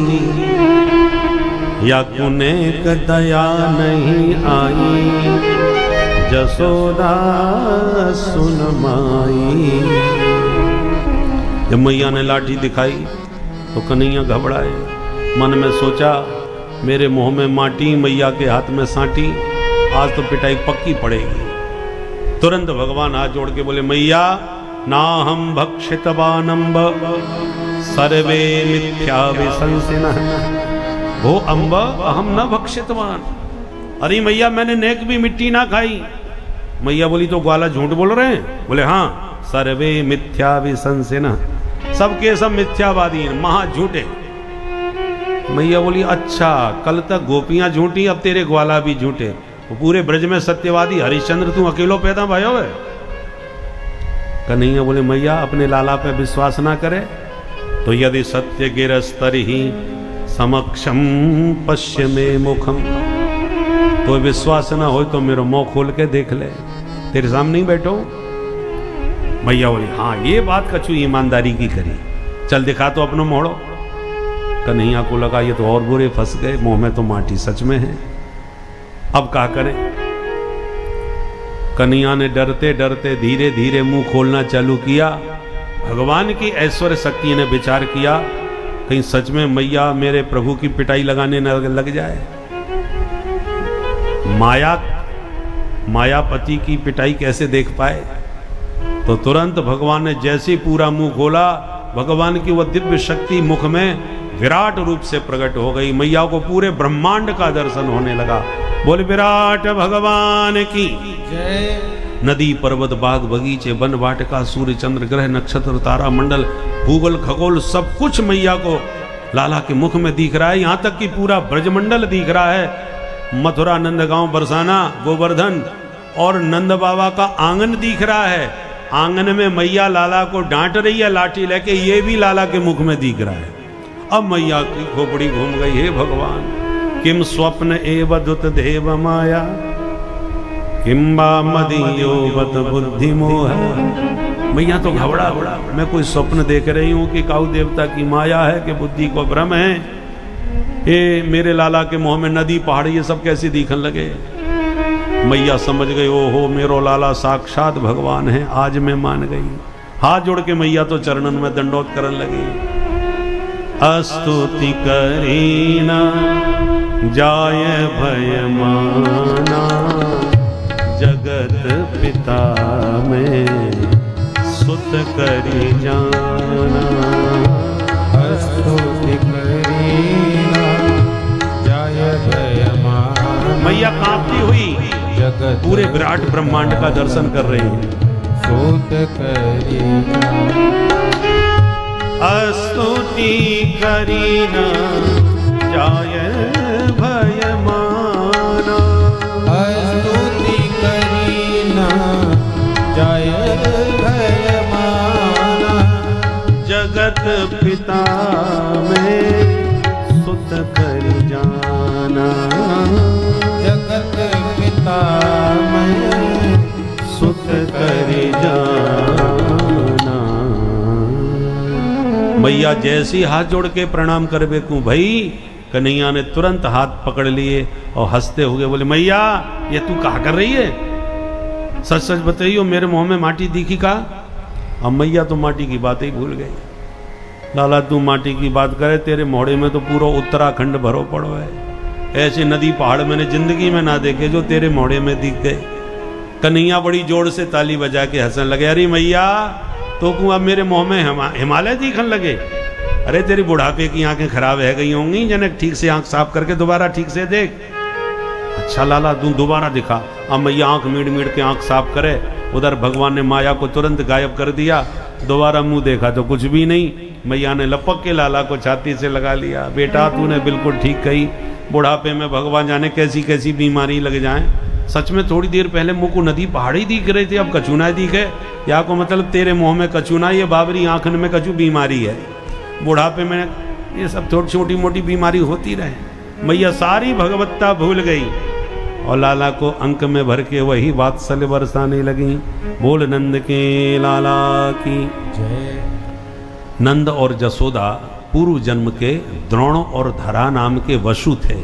या कुने क दया नहीं आई। जसोदा सुन माई। जब मैया ने लाठी दिखाई तो कन्हैया घबराए, मन में सोचा मेरे मुंह में माटी, मैया के हाथ में साटी, आज तो पिटाई पक्की पड़ेगी। तुरंत भगवान हाथ जोड़ के बोले मैया ना हम भक्षितवानंब सर्वे मिथ्या विशंसिनः भो अम्ब अहम न भक्षितवान। अरे मैया मैंने नेक भी मिट्टी ना खाई। मैया बोली तो ग्वाला झूठ बोल रहे हैं? बोले हाँ, सर्वे मिथ्या विशंसिनः, सबके सब मिथ्यावादी हैं, महा झूठे। मैया बोली अच्छा, कल तक गोपियां झूठी, अब तेरे ग्वाला भी झूठे। वो पूरे ब्रज में सत्यवादी हरिश्चंद्र तू अकेलो पैदा भयो है। कन्हैया बोले मैया अपने लाला पे विश्वास ना करे तो यदि सत्य गिरस्तर ही समक्षम पश्य में मुखम। तो विश्वास ना हो तो मेरा मुंह खोल के देख ले, तेरे सामने ही बैठो। मैया बोली हाँ ये बात कछु ईमानदारी की करी, चल दिखा तो अपना मोड़ो। कन्हैया को लगा ये तो और बुरे फंस गए, मुंह में तो माटी सच में है, अब क्या करें। कन्हैया ने डरते डरते धीरे धीरे मुंह खोलना चालू किया। भगवान की ऐश्वर्य शक्ति ने विचार किया कहीं सच में मैया मेरे प्रभु की पिटाई लगाने न लग जाए। मायापति की पिटाई कैसे देख पाए, तो तुरंत भगवान ने जैसे ही पूरा मुंह खोला, भगवान की वह दिव्य शक्ति मुख में विराट रूप से प्रकट हो गई। मैया को पूरे ब्रह्मांड का दर्शन होने लगा। बोले विराट भगवान की जय। नदी पर्वत बाग बगीचे वन वाटिका सूर्य चंद्र ग्रह नक्षत्र तारा मंडल भूगोल खगोल सब कुछ मैया को लाला के मुख में दिख रहा है। यहाँ तक कि पूरा ब्रजमंडल दिख रहा है। मथुरा नंदगांव बरसाना गोवर्धन और नंद बाबा का आंगन दिख रहा है। आंगन में मैया लाला को डांट रही है लाठी लेके, ये भी लाला के मुख में दिख रहा है। अब मैया की खोपड़ी घूम गई। हे भगवान किम स्वप्न एवदुत देव माया किम्बा मदीयो बत बुद्धि मोह। मैया तो घबरा, मैं कोई स्वप्न देख रही हूं कि काऊ देवता की माया है कि बुद्धि को भ्रम है। ये मेरे लाला के मुंह में नदी पहाड़ ये सब कैसे दिखने लगे। मैया समझ गई ओहो मेरो लाला साक्षात भगवान है, आज मैं मान गई। हाथ जोड़ के मैया तो चरणन में दंडोत करने लगी। स्तुति करीना जाय भय माना जगत पिता में सुत करी जाना। स्तुति करीना जाय भय माना। मैया कांपती हुई जगत पूरे विराट ब्रह्मांड का दर्शन कर रही है। सुत करीना स्तुति करीना जाय भय माना। स्तुति करीना जाय भय माना। जगत पिता में सुत कर जाना। जगत पिता में सुत कर जाना। मैया जैसी हाथ जोड़ के प्रणाम कर बेकूं भाई, कन्हैया ने तुरंत हाथ पकड़ लिए और हंसते हुए बोले मैया ये तू कहा कर रही है, सच सच बताइयो मेरे मुंह में माटी दिखी का। अब मैया तो माटी की बात ही भूल गई। लाला तू माटी की बात करे, तेरे मोड़े में तो पूरा उत्तराखंड भरो पड़ो है। ऐसे नदी पहाड़ मैंने जिंदगी में ना देखे जो तेरे मोड़े में दिख गए। कन्हैया बड़ी जोर से ताली बजा के हंसने लगे। अरे मैया तो क्यों अब मेरे मुंह में हिमालय दिखने लगे। अरे तेरी बुढ़ापे की आंखें खराब है गई होंगी, जनक ठीक से आंख साफ करके दोबारा ठीक से देख। अच्छा लाला तू दोबारा दिखा। अब मैया आंख मीड़ मीड़ के आंख साफ करे। उधर भगवान ने माया को तुरंत गायब कर दिया। दोबारा मुंह देखा तो कुछ भी नहीं। मैया ने लपक के लाला को छाती से लगा लिया। बेटा तूने बिल्कुल ठीक कही, बुढ़ापे में भगवान जाने कैसी कैसी बीमारी लग जाए। सच में थोड़ी देर पहले मुंह को नदी पहाड़ी दिख रही थी, अब कचूना दिखे। या को मतलब तेरे मुंह में कचूना, ये बाबरी आंखन में कचू बीमारी है। बुढ़ापे में ये सब थोड़ी छोटी मोटी बीमारी होती रहे। मैया सारी भगवत्ता भूल गई और लाला को अंक में भर के वही वात्सल्य बरसाने लगी। बोल नंद के लाला की जय। नंद और जसोदा पूर्व जन्म के द्रोण और धरा नाम के वसु थे।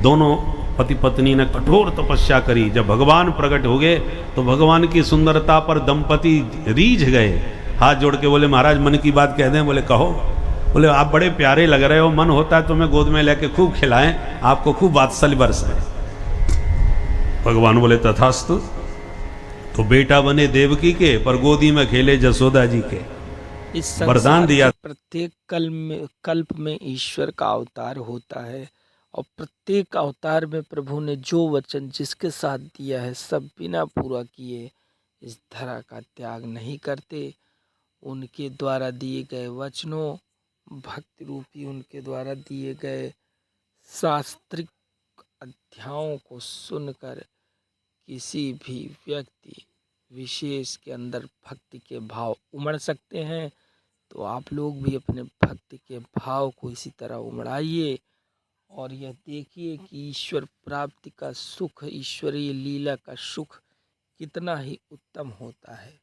दोनों पति पत्नी ने कठोर तपस्या करी। जब भगवान प्रकट हो गए तो भगवान की सुंदरता पर दंपति रीझ गए। हाथ जोड़ के बोले महाराज मन की बात कह दें। बोले कहो। बोले आप बड़े प्यारे लग रहे हो, मन होता है तुम्हें गोद में लेके खूब खिलाएं, आपको खूब वात्सल्य बरसाएं। भगवान बोले तथास्तु। तो बेटा बने देवकी के पर गोदी में खेले जसोदा जी के। इस वरदान संसार दिया। के प्रत्येक कल्प में ईश्वर का अवतार होता है और प्रत्येक अवतार में प्रभु ने जो वचन जिसके साथ दिया है सब बिना पूरा किए इस धरा का त्याग नहीं करते। उनके द्वारा दिए गए वचनों, भक्ति रूपी उनके द्वारा दिए गए शास्त्रिक अध्यायों को सुनकर किसी भी व्यक्ति विशेष के अंदर भक्ति के भाव उमड़ सकते हैं। तो आप लोग भी अपने भक्ति के भाव को इसी तरह उमड़ाइए और यह देखिए कि ईश्वर प्राप्ति का सुख, ईश्वरीय लीला का सुख कितना ही उत्तम होता है।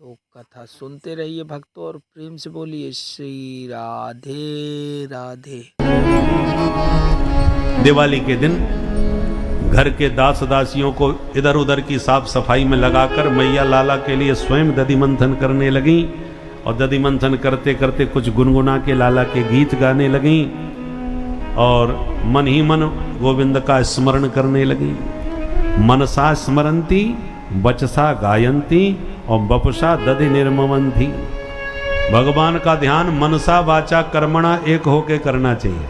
तो कथा सुनते रहिए भक्तों और प्रेम से बोलिए श्री राधे राधे। दिवाली के दिन घर के दास दासियों को इधर उधर की साफ सफाई में लगाकर मैया लाला के लिए स्वयं दधि मंथन करने लगी और दधि मंथन करते करते कुछ गुनगुना के लाला के गीत गाने लगी और मन ही मन गोविंद का स्मरण करने लगी। मनसा स्मरंती वचसा गायंती और बपुषा दधि निर्मवंती। भगवान का ध्यान मनसा वाचा कर्मणा एक होके करना चाहिए।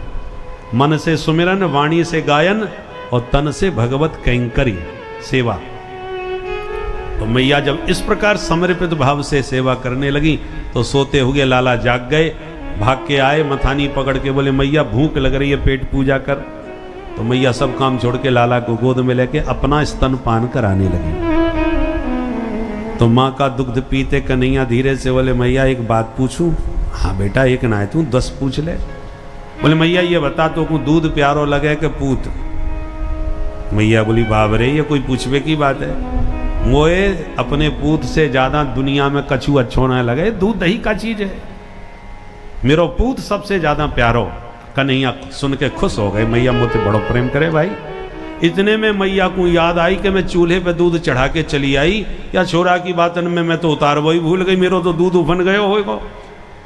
मन से सुमिरन, वाणी से गायन और तन से भगवत कैंकर्य सेवा। तो मैया जब इस प्रकार समर्पित भाव से सेवा करने लगी तो सोते हुए लाला जाग गए, भाग के आए, मथानी पकड़ के बोले मैया भूख लग रही है, पेट पूजा कर। तो मैया सब काम छोड़ के लाला को गोद में लेके अपना स्तन पान कराने लगी। तो माँ का दुग्ध पीते कन्हैया धीरे से बोले मैया एक बात पूछूं? हाँ बेटा एक ना है तू 10 पूछ ले। बोले मैया ये बता तो को दूध प्यारो लगे कि पूत? मैया बोली बाबरे ये कोई पूछवे की बात है, मोए अपने पूत से ज्यादा दुनिया में कछु अच्छो ना लगे, दूध दही का चीज है, मेरो पूत सबसे ज्यादा प्यारो। कन्हैया सुन के खुश हो गए, मैया मुझे बड़ो प्रेम करे भाई। इतने में मैया को याद आई कि मैं चूल्हे पे दूध चढ़ा के चली आई, या छोरा की बातन में मैं तो उतार वही भूल गई, मेरो तो दूध उफन गयो होगा।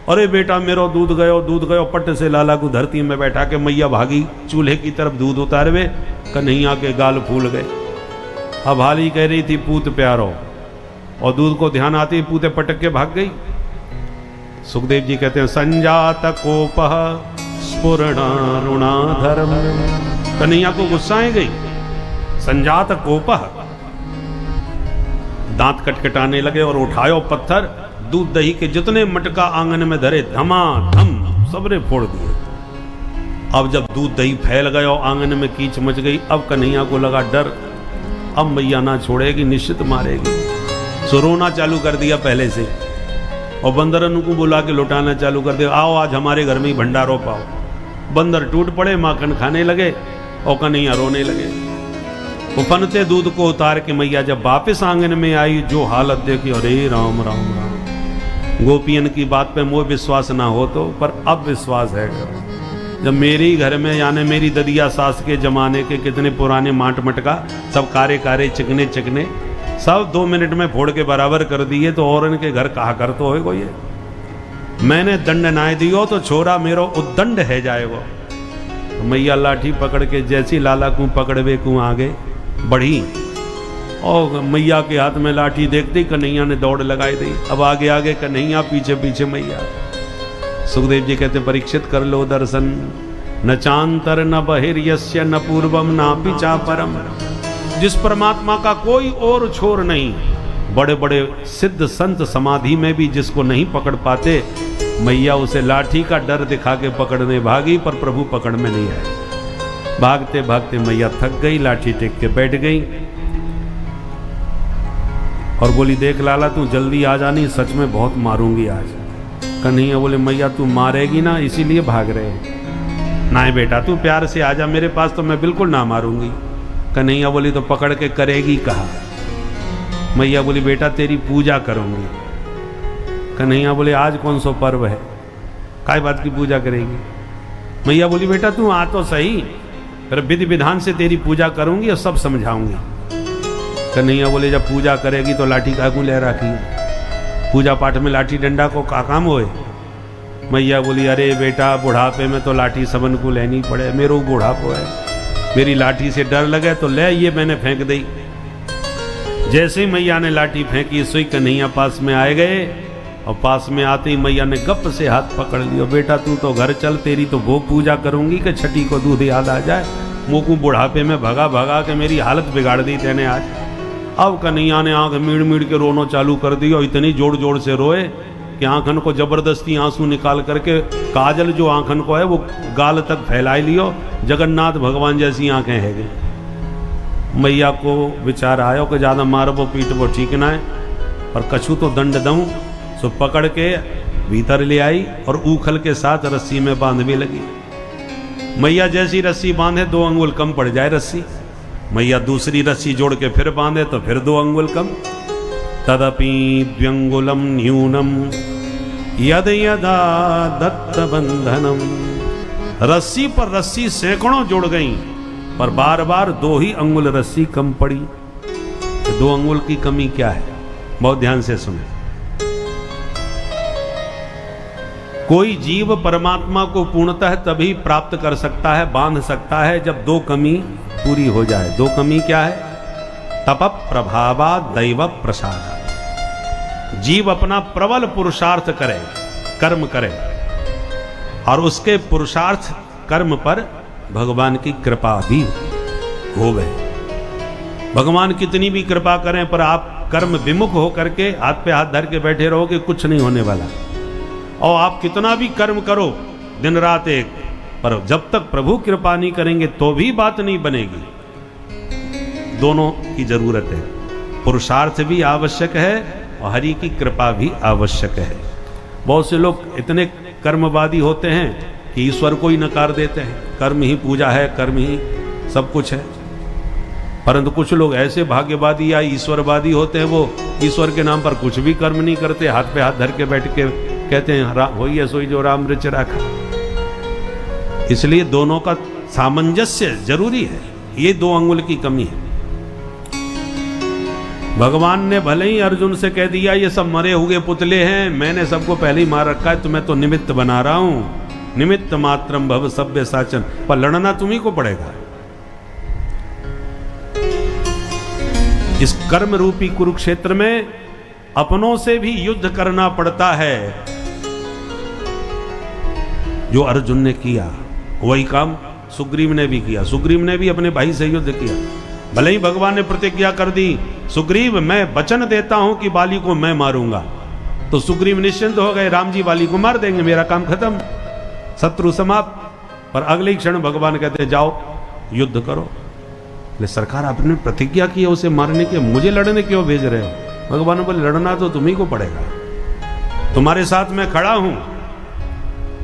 अरे बेटा मेरो दूध गयो पट से लाला को धरती में बैठा के मैया भागी चूल्हे की तरफ दूध उतारवे। कन्हैया के गाल फूल गए। अब हाली कह रही थी पूत प्यारो और दूध को ध्यान आते ही पूते पटक के भाग गई। सुखदेव जी कहते हैं संजात कोपः स्फुरणारुणाधरम। कन्हैया को गुस्सा आ गई। संजात कोपः, दांत कटकटाने लगे और उठायो पत्थर, दूध दही के जितने मटका आंगन में धरे धमाधम सबने फोड़ दिए। अब जब दूध दही फैल गया और आंगन में कीच मच गई, अब कन्हैया को लगा डर, अब मैया ना छोड़ेगी, निश्चित मारेगी। सो रोना चालू कर दिया पहले से और बंदरन को बुला के लौटाना चालू कर दिया, आओ आज हमारे घर में ही भंडारो पाओ। बंदर टूट पड़े, माखन खाने लगे और कन्हैया रोने लगे। उफनते दूध को उतार के मैया जब वापस आंगन में आई, जो हालत देखी, अरे राम राम राम। गोपियन की बात पे मोह विश्वास ना हो तो, पर अब विश्वास है। जब मेरे ही घर में यानी मेरी ददिया सास के जमाने के कितने पुराने माट मटका सब कारे कारे चिकने चिकने सब 2 मिनट में फोड़ के बराबर कर दिए, तो और इनके घर कहा कर तो होएगो ये। मैंने दंड ना दियो तो छोरा मेरो उद्दंड है जाएगो। तो मैया लाठी पकड़ के जैसी लाला को पकड़वे को आगे बढ़ी और मैया के हाथ में लाठी देखते कन्हैया ने दौड़ लगाई दी। अब आगे आगे कन्हैया, पीछे पीछे मैया। सुखदेव जी कहते परीक्षित कर लो दर्शन, न चांतर न बहिर्यस्य न पूर्वम नापि चा परम। जिस परमात्मा का कोई और छोर नहीं, बड़े बड़े सिद्ध संत समाधि में भी जिसको नहीं पकड़ पाते, मैया उसे लाठी का डर दिखा के पकड़ने भागी, पर प्रभु पकड़ में नहीं आए। भागते भागते मैया थक गई, लाठी टेक के बैठ गई और बोली देख लाला तू जल्दी आ जानी, सच में बहुत मारूंगी आज। कन्हैया बोले मैया तू मारेगी ना इसीलिए भाग रहे। ना बेटा तू प्यार से आ जा मेरे पास, तो मैं बिल्कुल ना मारूंगी। कन्हैया बोली तो पकड़ के करेगी कहा? मैया बोली बेटा तेरी पूजा करूंगी। कन्हैया बोले आज कौन सा पर्व है, काय बात की पूजा करेगी? मैया बोली बेटा तू आ तो सही, फिर विधि विधान से तेरी पूजा करूंगी और सब समझाऊंगी। कन्हैया बोले जब पूजा करेगी तो लाठी काकू ले रखी, पूजा पाठ में लाठी डंडा को का काम होए? मैया बोली अरे बेटा बुढ़ापे में तो लाठी सबन को लेनी पड़े, मेरो बुढ़ापो है, मेरी लाठी से डर लगे तो ले, ये मैंने फेंक दी। जैसे ही मैया ने लाठी फेंकी सोई कन्हैया पास में आए गए और पास में आते ही मैया ने गप से हाथ पकड़ लिया, बेटा तू तो घर चल, तेरी तो वो पूजा करूंगी कि छठी को दूध याद आ जाए। मुँह बुढ़ापे में भगा भगा के मेरी हालत बिगाड़ दी तेने आज। अब कन्हैया ने आंख मीड़ मीड़ के रोनो चालू कर दी और इतनी जोर जोर से रोए कि आंखन को जबरदस्ती आंसू निकाल करके काजल जो आंखन को है वो गाल तक फैलाई लियो, जगन्नाथ भगवान जैसी आंखें है गई। मैया को विचार आयो कि ज़्यादा मारबो पीटबो ठीक ना है, और कछु तो दंड दूँ। सो पकड़ के भीतर ले आई और ऊखल के साथ रस्सी में बांधने लगी। मैया जैसी रस्सी बांधे 2 अंगुल कम पड़ जाए रस्सी, मैया दूसरी रस्सी जोड़ के फिर बांधे तो फिर 2 अंगुल कम। तदपि द्व्यंगुलम न्यूनम यद यदा दत्त बंधनम। रस्सी पर रस्सी सैकड़ों जुड़ गई, पर बार बार 2 ही अंगुल रस्सी कम पड़ी। 2 अंगुल की कमी क्या है? बहुत ध्यान से सुने। कोई जीव परमात्मा को पूर्णतः तभी प्राप्त कर सकता है, बांध सकता है, जब 2 कमी पूरी हो जाए। 2 कमी क्या है? तप प्रभावा दैव प्रसाद। जीव अपना प्रबल पुरुषार्थ करे, कर्म करे, और उसके पुरुषार्थ कर्म पर भगवान की कृपा भी हो गए। भगवान कितनी भी कृपा करें, पर आप कर्म विमुख हो करके हाथ पे हाथ धर के बैठे रहोगे, कुछ नहीं होने वाला। और आप कितना भी कर्म करो दिन रात एक, पर जब तक प्रभु कृपा नहीं करेंगे तो भी बात नहीं बनेगी। दोनों की जरूरत है, पुरुषार्थ भी आवश्यक है और हरि की कृपा भी आवश्यक है। बहुत से लोग इतने कर्मवादी होते हैं कि ईश्वर को ही नकार देते हैं, कर्म ही पूजा है, कर्म ही सब कुछ है। परंतु कुछ लोग ऐसे भाग्यवादी या ईश्वरवादी होते हैं, वो ईश्वर के नाम पर कुछ भी कर्म नहीं करते, हाथ पे हाथ धर के बैठ के कहते हैं वही है सोई जो राम रच राखा। इसलिए दोनों का सामंजस्य जरूरी है। ये 2 अंगुल की कमी है। भगवान ने भले ही अर्जुन से कह दिया ये सब मरे हुए पुतले हैं, मैंने सबको पहले ही मार रखा है, तुम्हें तो निमित्त बना रहा हूं, निमित्त मात्रम भव सभ्य साचन, पर लड़ना तुम्ही को पड़ेगा। इस कर्म रूपी कुरुक्षेत्र में अपनों से भी युद्ध करना पड़ता है। जो अर्जुन ने किया वही काम सुग्रीव ने भी किया। सुग्रीव ने भी अपने भाई से युद्ध किया। भले ही भगवान ने प्रतिज्ञा कर दी, सुग्रीव मैं वचन देता हूं कि बाली को मैं मारूंगा, तो सुग्रीव निश्चिंत हो गए, राम जी बाली को मार देंगे, मेरा काम खत्म, शत्रु समाप्त। पर अगले क्षण भगवान कहते जाओ युद्ध करो। ले सरकार आपने प्रतिज्ञा की है उसे मारने की, मुझे लड़ने क्यों भेज रहे हो? भगवान बोले लड़ना तो तुम्ही को पड़ेगा, तुम्हारे साथ मैं खड़ा हूं,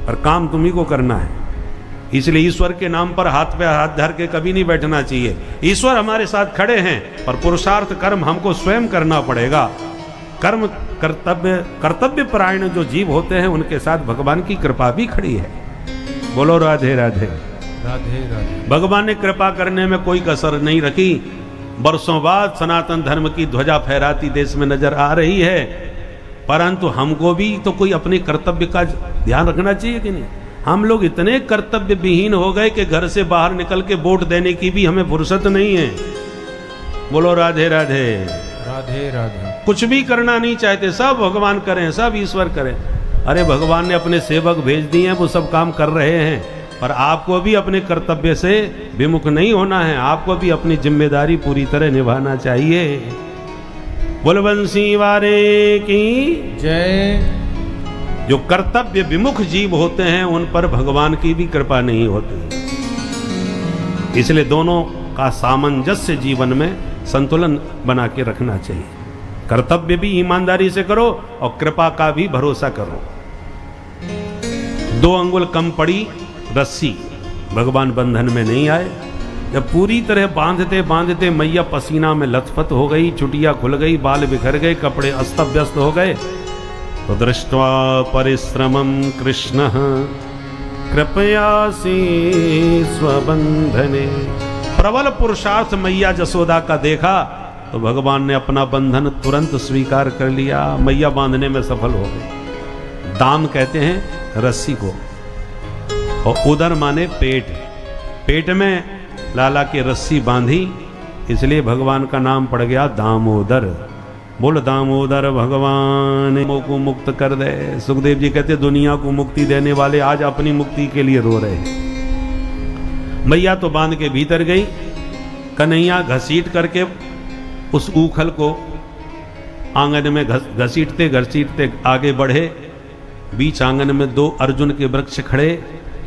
पर काम तुम्ही को करना है। इसलिए ईश्वर के नाम पर हाथ पे हाथ धर के कभी नहीं बैठना चाहिए। ईश्वर हमारे साथ खड़े हैं, पर पुरुषार्थ कर्म हमको स्वयं करना पड़ेगा। कर्म कर्तव्य परायण जो जीव होते हैं उनके साथ भगवान की कृपा भी खड़ी है। बोलो राधे राधे राधे राधे। भगवान ने कृपा करने में कोई कसर नहीं रखी। वर्षों बाद सनातन धर्म की ध्वजा फहराती देश में नजर आ रही है, परंतु हमको भी तो कोई अपने कर्तव्य का ध्यान रखना चाहिए कि नहीं। हम लोग इतने कर्तव्य विहीन हो गए कि घर से बाहर निकल के वोट देने की भी हमें फुर्सत नहीं है। बोलो राधे राधे राधे राधे। कुछ भी करना नहीं चाहते, सब भगवान करें, सब ईश्वर करें। अरे भगवान ने अपने सेवक भेज दिए हैं, वो सब काम कर रहे हैं, पर आपको भी अपने कर्तव्य से विमुख नहीं होना है। आपको भी अपनी जिम्मेदारी पूरी तरह निभाना चाहिए। बोल बंसी वारे की जय। जो कर्तव्य विमुख जीव होते हैं उन पर भगवान की भी कृपा नहीं होती। इसलिए दोनों का सामंजस्य जीवन में संतुलन बना के रखना चाहिए। कर्तव्य भी ईमानदारी से करो और कृपा का भी भरोसा करो। 2 अंगुल कम पड़ी रस्सी, भगवान बंधन में नहीं आए। जब पूरी तरह बांधते बांधते मैया पसीना में लथपथ हो गई, चुटिया खुल गई, बाल बिखर गए, कपड़े अस्त व्यस्त हो गए, तो दृष्ट्वा परिश्रमं कृष्ण कृपयासी स्वबंधने। प्रबल पुरुषार्थ मैया जसोदा का देखा तो भगवान ने अपना बंधन तुरंत स्वीकार कर लिया। मैया बांधने में सफल हो गई। दाम कहते हैं रस्सी को, और उदर माने पेट। पेट में लाला की रस्सी बांधी, इसलिए भगवान का नाम पड़ गया दामोदर। बोल दामोदर भगवान को मुक्त कर दे। सुखदेव जी कहते दुनिया को मुक्ति देने वाले आज अपनी मुक्ति के लिए रो रहे हैं। मैया तो बांध के भीतर गई, कन्हैया घसीट करके उस ऊखल को आंगन में घसीटते घसीटते आगे बढ़े। बीच आंगन में 2 अर्जुन के वृक्ष खड़े,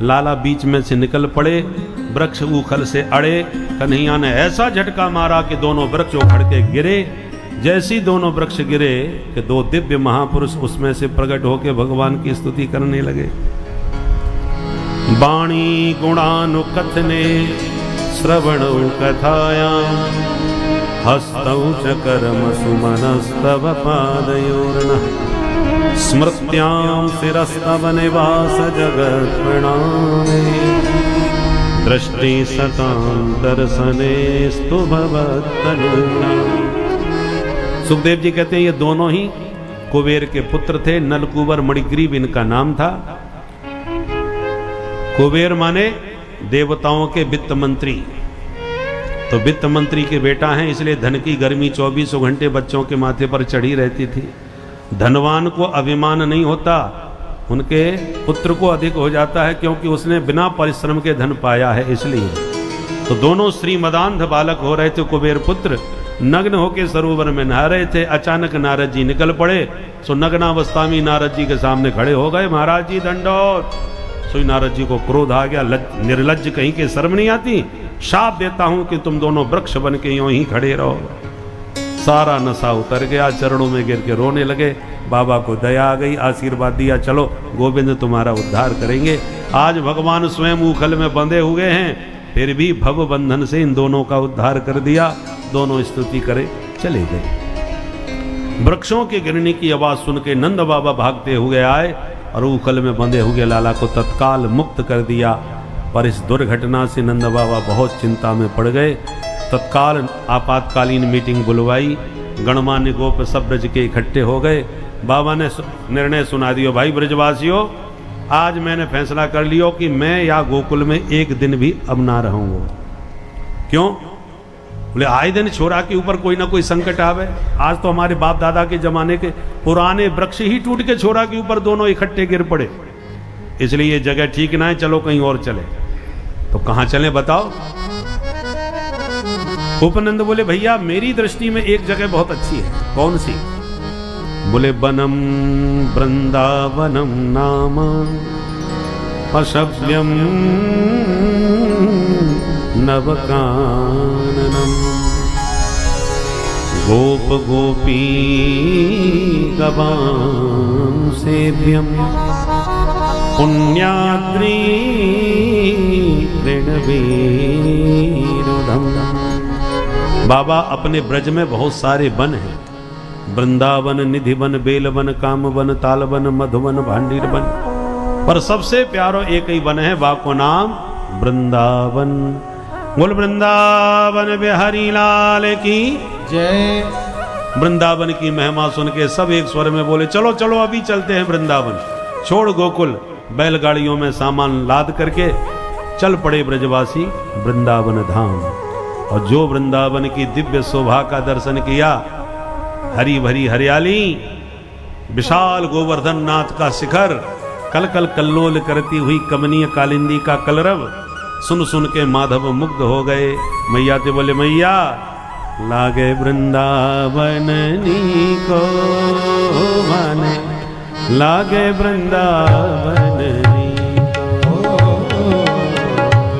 लाला बीच में से निकल पड़े, वृक्ष ऊखल से अड़े। कन्हैया ने ऐसा झटका मारा कि दोनों वृक्ष उखड़ के गिरे। जैसी दोनों वृक्ष गिरे कि 2 दिव्य महापुरुष उसमें से प्रकट होकर भगवान की स्तुति करने लगे। वाणी गुणानुकथने श्रवणौ कथायां हस्तौ च कर्म सुमनस्तव पादयोर्नः स्मृत्यां शिरस्तव निवास जगत्प्रणामे दृष्टि सतां दर्शनेस्तु भवत्तनूनां। सुखदेव जी कहते हैं ये दोनों ही कुबेर के पुत्र थे। नलकुबर मणिग्रीव इनका नाम था। कुबेर माने देवताओं के वित्त मंत्री, तो वित्त मंत्री के बेटा हैं, इसलिए धन की गर्मी 24 घंटे बच्चों के माथे पर चढ़ी रहती थी। धनवान को अभिमान नहीं होता, उनके पुत्र को अधिक हो जाता है, क्योंकि उसने बिना परिश्रम के धन पाया है। इसलिए तो दोनों श्रीमदांध बालक हो रहे थे। कुबेर पुत्र नग्न होकर सरोवर में नहा रहे थे। अचानक नारद जी निकल पड़े। सो नग्नावस्था में नारद जी के सामने खड़े हो गए। महाराज जी दंडोत। सो नारद जी को क्रोध आ गया। निर्लज्ज कहीं के शर्म नहीं आती। शाप देता हूं कि तुम दोनों वृक्ष बन के यूं ही खड़े रहो। सारा नशा उतर गया, चरणों में गिर के रोने लगे। बाबा को दया आ गई, आशीर्वाद दिया, चलो गोविंद तुम्हारा उद्धार करेंगे। आज भगवान स्वयं उखल में बंधे हुए हैं, फिर भी भव बंधन से इन दोनों का उद्धार कर दिया। दोनों स्तुति करे चले गए। वृक्षों के गिरने की आवाज सुन के नंद बाबा भागते हुए आए और उखल में बंधे हुए लाला को तत्काल मुक्त कर दिया। पर इस दुर्घटना से नंद बाबा बहुत चिंता में पड़ गए। तत्काल आपातकालीन मीटिंग बुलवाई। गणमान्य गोप सब ब्रज के इकट्ठे हो गए। बाबा ने निर्णय सुना दियो, भाई ब्रजवासियों, आज मैंने फैसला कर लियो कि मैं या गोकुल में एक दिन भी अब ना रहूंगा। क्यों? बोले आए दिन छोरा के ऊपर कोई ना कोई संकट आवे। आज तो हमारे बाप दादा के जमाने के पुराने वृक्ष ही टूट के छोरा के ऊपर दोनों इकट्ठे गिर पड़े। इसलिए ये जगह ठीक ना है, चलो कहीं और चले। तो कहां चले बताओ? उपनंद बोले भैया मेरी दृष्टि में एक जगह बहुत अच्छी है। कौन सी? बोले वनम वृंदावनम नाम अशव्यम नवकाननम गोप गोपी गवां सेव्यम पुण्याद्री ऋणवीरुधम। बाबा अपने ब्रज में बहुत सारे वन हैं। वृंदावन, निधिवन, बेलवन, कामवन, तालवन, मधुवन, भांडीर वन, पर सबसे प्यारो एक ही वन है, वाको नाम वृंदावन। बोल वृंदावन बिहारी लाल की जय। वृंदावन की महिमा सुन के सब एक स्वर में बोले चलो चलो अभी चलते हैं वृंदावन। छोड़ गोकुल, बैलगाड़ियों में सामान लाद करके चल पड़े ब्रजवासी वृंदावन धाम। और जो वृंदावन की दिव्य शोभा का दर्शन किया, हरी भरी हरियाली, विशाल गोवर्धन नाथ का शिखर, कल कल कल्लोल करती हुई कमनीय कालिंदी का कलरव सुन सुन के माधव मुग्ध हो गए। मैया ते बोले मैया लागे वृंदावन नीको माने, लागे वृंदावन नीको,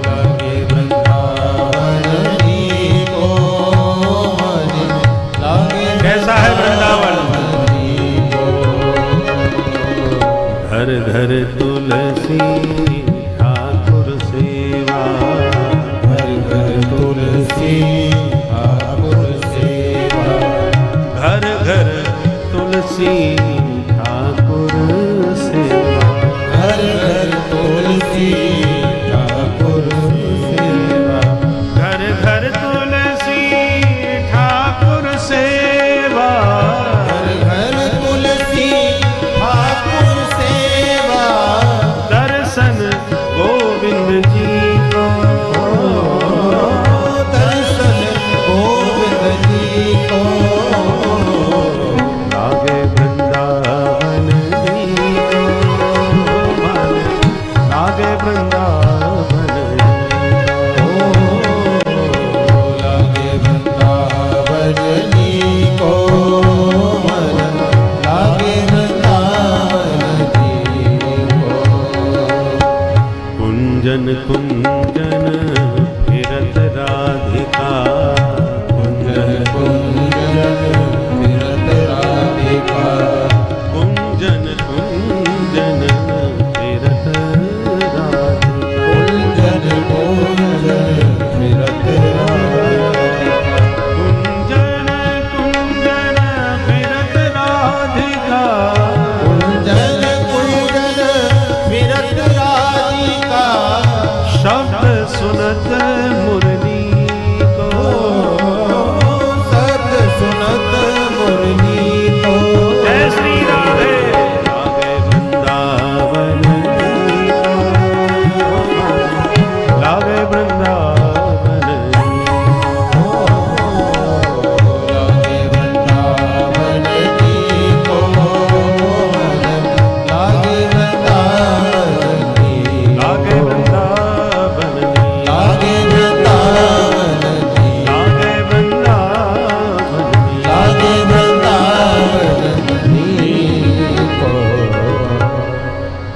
लागे वृंदावन नीको माने, लागे कैसा है वृंदावन? घर घर तुलसी ठाकुर सेवा, घर घर तुलसी ठाकुर सेवा, घर घर तुलसी ठाकुर सेवा, घर घर तुलसी ठाकुर सेवा, घर घर तुलसी ठाकुर सेवा, घर घर तुलसी ठाकुर सेवा, दर्शन गोविंद जी को, दर्शन गोविंद जी को, लागे वृंदावन नीको माने, लागे वृंदावन लागे वृंदावन नीको मन, लागे वृंदावन नीको। कुंजन कुंजन फिरत राधिका, कुंजन कुंजन फिरत राधिका, कुंजन कुंजन फिरत राधिका,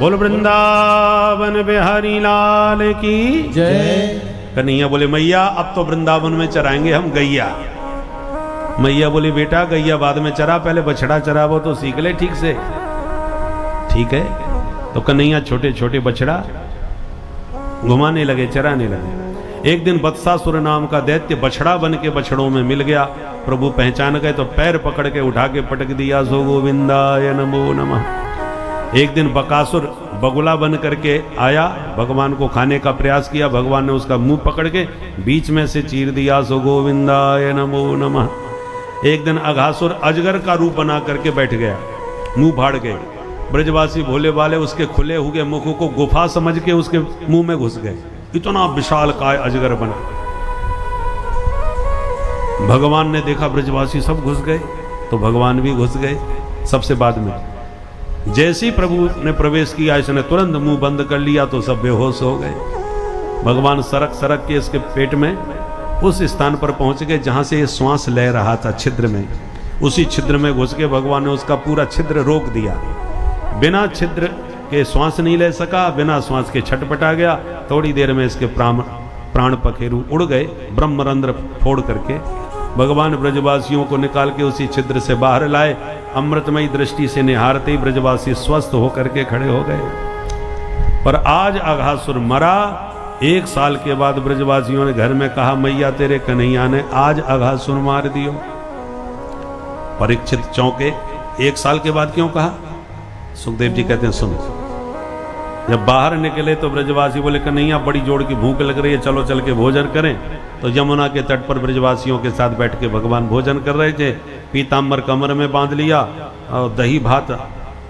बोल वृंदावन बिहारी लाल की जय। कन्हैया बोले मैया अब तो वृंदावन में चराएंगे हम गैया। मैया बोली बेटा गैया बाद में चरा, पहले बछड़ा चरा वो तो सीख ले ठीक से। ठीक है, तो कन्हैया छोटे छोटे बछड़ा घुमाने लगे, चराने लगे। एक दिन बत्सासुर नाम का दैत्य बछड़ा बन के बछड़ों में मिल गया। प्रभु पहचान गए तो पैर पकड़ के उठा के पटक दिया, सो गोविंदाय नमो नमः। एक दिन बकासुर बगुला बन करके आया, भगवान को खाने का प्रयास किया, भगवान ने उसका मुंह पकड़ के बीच में से चीर दिया, सो गोविंदाय नमो नमः। एक दिन अघासुर अजगर का रूप बना करके बैठ गया, मुंह फाड़ के। ब्रजवासी भोले वाले उसके खुले हुए मुख को गुफा समझ के उसके मुंह में घुस गए। इतना विशाल काय अजगर बना। भगवान ने देखा ब्रजवासी सब घुस गए तो भगवान भी घुस गए सबसे बाद में। जैसे ही प्रभु ने प्रवेश किया इसने तुरंत मुंह बंद कर लिया तो सब बेहोश हो गए। भगवान सरक सरक के इसके पेट में उस स्थान पर पहुंच गए जहां से ये श्वास ले रहा था, छिद्र में। उसी छिद्र में घुस के भगवान ने उसका पूरा छिद्र रोक दिया। बिना छिद्र के श्वास नहीं ले सका, बिना श्वास के छटपटा गया। थोड़ी देर में इसके प्राण पखेरु उड़ गए, ब्रह्मरंध्र फोड़ करके। भगवान ब्रजवासियों को निकाल के उसी छिद्र से बाहर लाए। अमृतमयी दृष्टि से निहारते ही ब्रजवासी स्वस्थ होकर के खड़े हो गए। पर आज अघासुर मरा। 1 साल के बाद ब्रजवासियों ने घर में कहा, मैया तेरे कन्हैया ने आज अघासुर मार दियो। परीक्षित चौंके। 1 साल के बाद क्यों कहा? सुखदेव जी कहते हैं सुन। जब बाहर निकले तो ब्रजवासी बोले, कन्हैया बड़ी जोड़ की भूख लग रही है, चलो चल के भोजन करें। तो यमुना के तट पर ब्रजवासियों के साथ बैठ के भगवान भोजन कर रहे थे। पीताम्बर कमर में बांध लिया और दही भात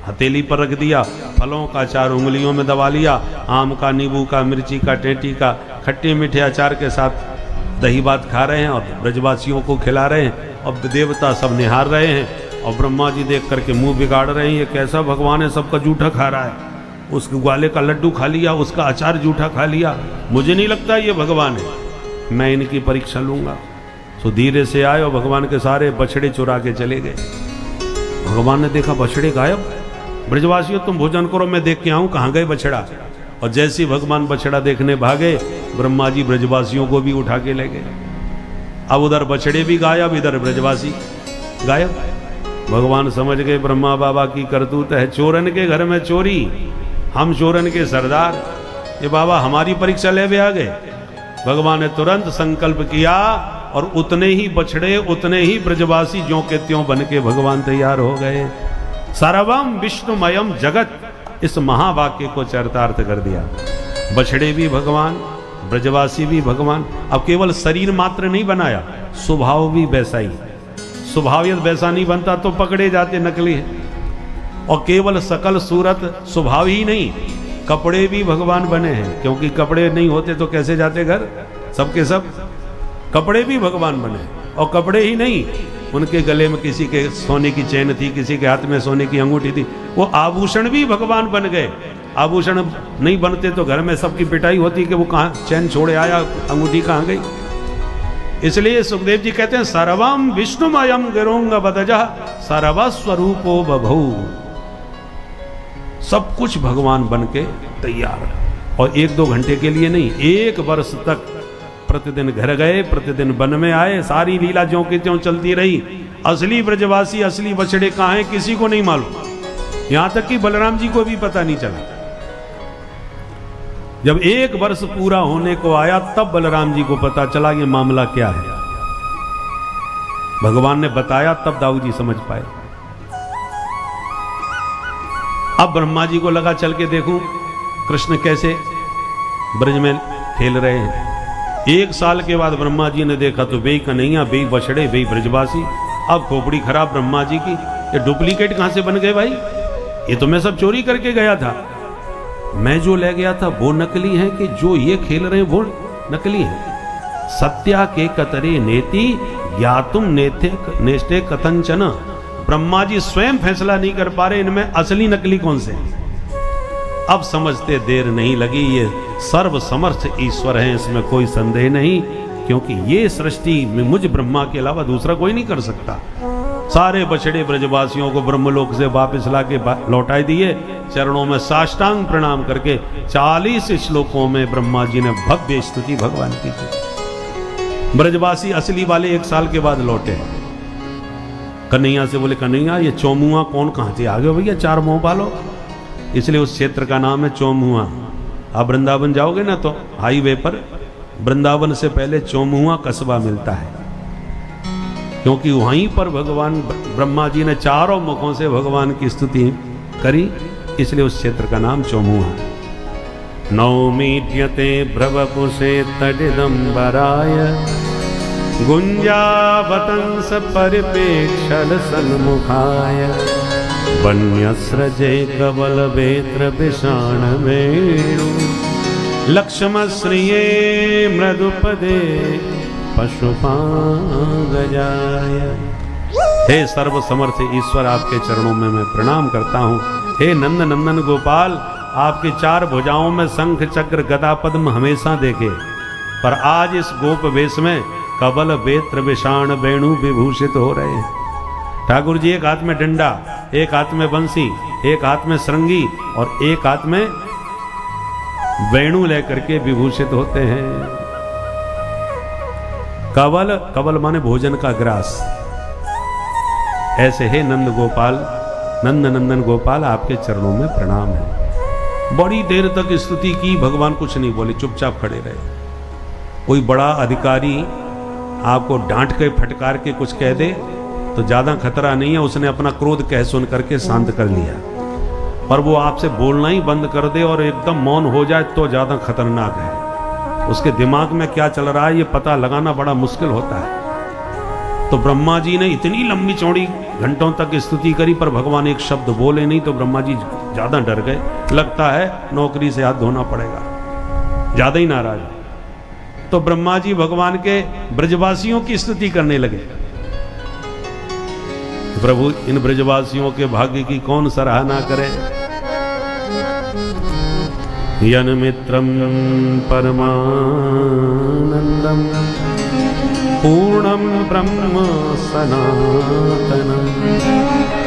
हथेली पर रख दिया, फलों का अचार उंगलियों में दबा लिया, आम का, नींबू का, मिर्ची का, टेंटी का, खट्टे मीठे अचार के साथ दही भात खा रहे हैं और ब्रजवासियों को खिला रहे हैं। और देवता सब निहार रहे हैं और ब्रह्मा जी देख करके मुंह बिगाड़ रहे हैं, ये कैसा भगवान है, सबका जूठा खा रहा है। उस ग्वाले का लड्डू खा लिया, उसका अचार जूठा खा लिया, मुझे नहीं लगता ये भगवान है, मैं इनकी परीक्षा लूंगा। तो धीरे से आए और भगवान के सारे बछड़े चुरा के चले गए। भगवान ने देखा बछड़े गायब। ब्रजवासियों तुम भोजन करो, मैं देख के आऊं कहां गए बछड़ा। और जैसे ही भगवान बछड़ा देखने भागे, ब्रह्मा जी ब्रजवासियों को भी उठा के ले गए। अब उधर बछड़े भी गायब, इधर ब्रजवासी गायब। भगवान समझ गए ब्रह्मा बाबा की करतूत है, चोरन के घर में चोरी, हम चोरन के सरदार, ये बाबा हमारी परीक्षा ले आ गए। भगवान ने तुरंत संकल्प किया और उतने ही बछड़े, उतने ही ब्रजवासी ज्यों के त्यों बन के भगवान तैयार हो गए। सर्वम विष्णुमयम जगत, इस महावाक्य को चरितार्थ कर दिया। बछड़े भी भगवान, ब्रजवासी भी भगवान। अब केवल शरीर मात्र नहीं बनाया, स्वभाव भी वैसा ही। स्वभावियत वैसा नहीं बनता तो पकड़े जाते नकली है। और केवल सकल सूरत स्वभाव ही नहीं, कपड़े भी भगवान बने हैं, क्योंकि कपड़े नहीं होते तो कैसे जाते घर, सबके सब कपड़े भी भगवान बने। और कपड़े ही नहीं, उनके गले में किसी के सोने की चैन थी, किसी के हाथ में सोने की अंगूठी थी, वो आभूषण भी भगवान बन गए। आभूषण नहीं बनते तो घर में सबकी पिटाई होती कि वो कहाँ चैन छोड़े आया, अंगूठी कहाँ गई। इसलिए सुखदेव जी कहते हैं सर्वम विष्णुमयम गिरोंग बदजह सर्वस्वरूपो बभू, सब कुछ भगवान बन के तैयार। और 1-2 घंटे के लिए नहीं, 1 वर्ष तक प्रतिदिन घर गए, प्रतिदिन वन में आए, सारी लीला ज्यों की त्यों चलती रही। असली ब्रजवासी, असली बछड़े कहाँ हैं किसी को नहीं मालूम, यहां तक कि बलराम जी को भी पता नहीं चला। जब 1 वर्ष पूरा होने को आया तब बलराम जी को पता चला ये मामला क्या है। भगवान ने बताया तब दाऊ जी समझ पाए। अब ब्रह्मा जी को लगा चल के देखूं कृष्ण कैसे ब्रज में खेल रहे हैं। 1 साल के बाद ब्रह्मा जी ने देखा तो बेई कन्हैया, बेई बछड़े, बेई ब्रजवासी। अब खोपड़ी खराब ब्रह्मा जी की, ये डुप्लीकेट कहां से बन गए भाई, ये तो मैं सब चोरी करके गया था। मैं जो ले गया था वो नकली है कि जो ये खेल रहे हैं वो नकली है। सत्या के कतरे नेति ज्ञातुम नेष्टे कथंचन। ब्रह्मा जी स्वयं फैसला नहीं कर पा रहे इनमें असली नकली कौन से। अब समझते देर नहीं लगी, ये सर्व समर्थ ईश्वर है, इसमें कोई संदेह नहीं, क्योंकि ये सृष्टि में मुझ ब्रह्मा के अलावा दूसरा कोई नहीं कर सकता। सारे बछड़े ब्रजवासियों को ब्रह्मलोक से वापस लाके लौटाए दिए। चरणों में साष्टांग प्रणाम करके 40 श्लोकों में ब्रह्मा जी ने भव्य स्तुति भगवान की की। ब्रजवासी असली वाले 1 साल के बाद लौटे। कन्हैया से बोले, कन्हैया ये चौमुआ कौन कहाँ से आ गए भैया, 4 मुंह वालो। इसलिए उस क्षेत्र का नाम है चौमुआ। आप वृंदावन जाओगे ना तो हाईवे पर वृंदावन से पहले चौमुआ कस्बा मिलता है, क्योंकि वहीं पर भगवान ब्रह्मा जी ने 4 मुखों से भगवान की स्तुति करी, इसलिए उस क्षेत्र का नाम चौमुआ। नौमीड्यते भ्रवपुषे तडिदंबराय गुंजावतंस परिपेक्षल सन्मुखाय वन्यस्रजे कवल वेत्र विषाण वेणु लक्ष्मश्रिये मृदुपदे पशुपागजाय। हे सर्व समर्थ ईश्वर, आपके चरणों में मैं प्रणाम करता हूँ। हे नंद नंदन गोपाल, आपके 4 भुजाओं में शंख चक्र गदा पद्म हमेशा देखे, पर आज इस गोप वेश में कबल वेत्र विषाण वेणु विभूषित हो रहे हैं। ठाकुर जी एक हाथ में डंडा, एक हाथ में बंसी, एक हाथ में श्रृंगी और एक हाथ में वेणु लेकर के विभूषित होते हैं। कवल, कवल माने भोजन का ग्रास। ऐसे है नंद गोपाल, नंद नंदन गोपाल, आपके चरणों में प्रणाम है। बड़ी देर तक स्तुति की, भगवान कुछ नहीं बोले, चुपचाप खड़े रहे। कोई बड़ा अधिकारी आपको डांट के फटकार के कुछ कह दे तो ज्यादा खतरा नहीं है, उसने अपना क्रोध कह सुन करके शांत कर लिया। पर वो आपसे बोलना ही बंद कर दे और एकदम मौन हो जाए तो ज्यादा खतरनाक है। उसके दिमाग में क्या चल रहा है ये पता लगाना बड़ा मुश्किल होता है। तो ब्रह्मा जी ने इतनी लंबी चौड़ी घंटों तक स्तुति करी, पर भगवान एक शब्द बोले नहीं। तो ब्रह्मा जी ज्यादा डर गए, लगता है नौकरी से हाथ धोना पड़ेगा, ज्यादा ही नाराज। तो ब्रह्मा जी भगवान के ब्रजवासियों की स्तुति करने लगे। प्रभु, इन ब्रजवासियों के भाग्य की कौन सराहना करे। यन मित्रम परमानंदम पूर्णम ब्रह्म सनातनम।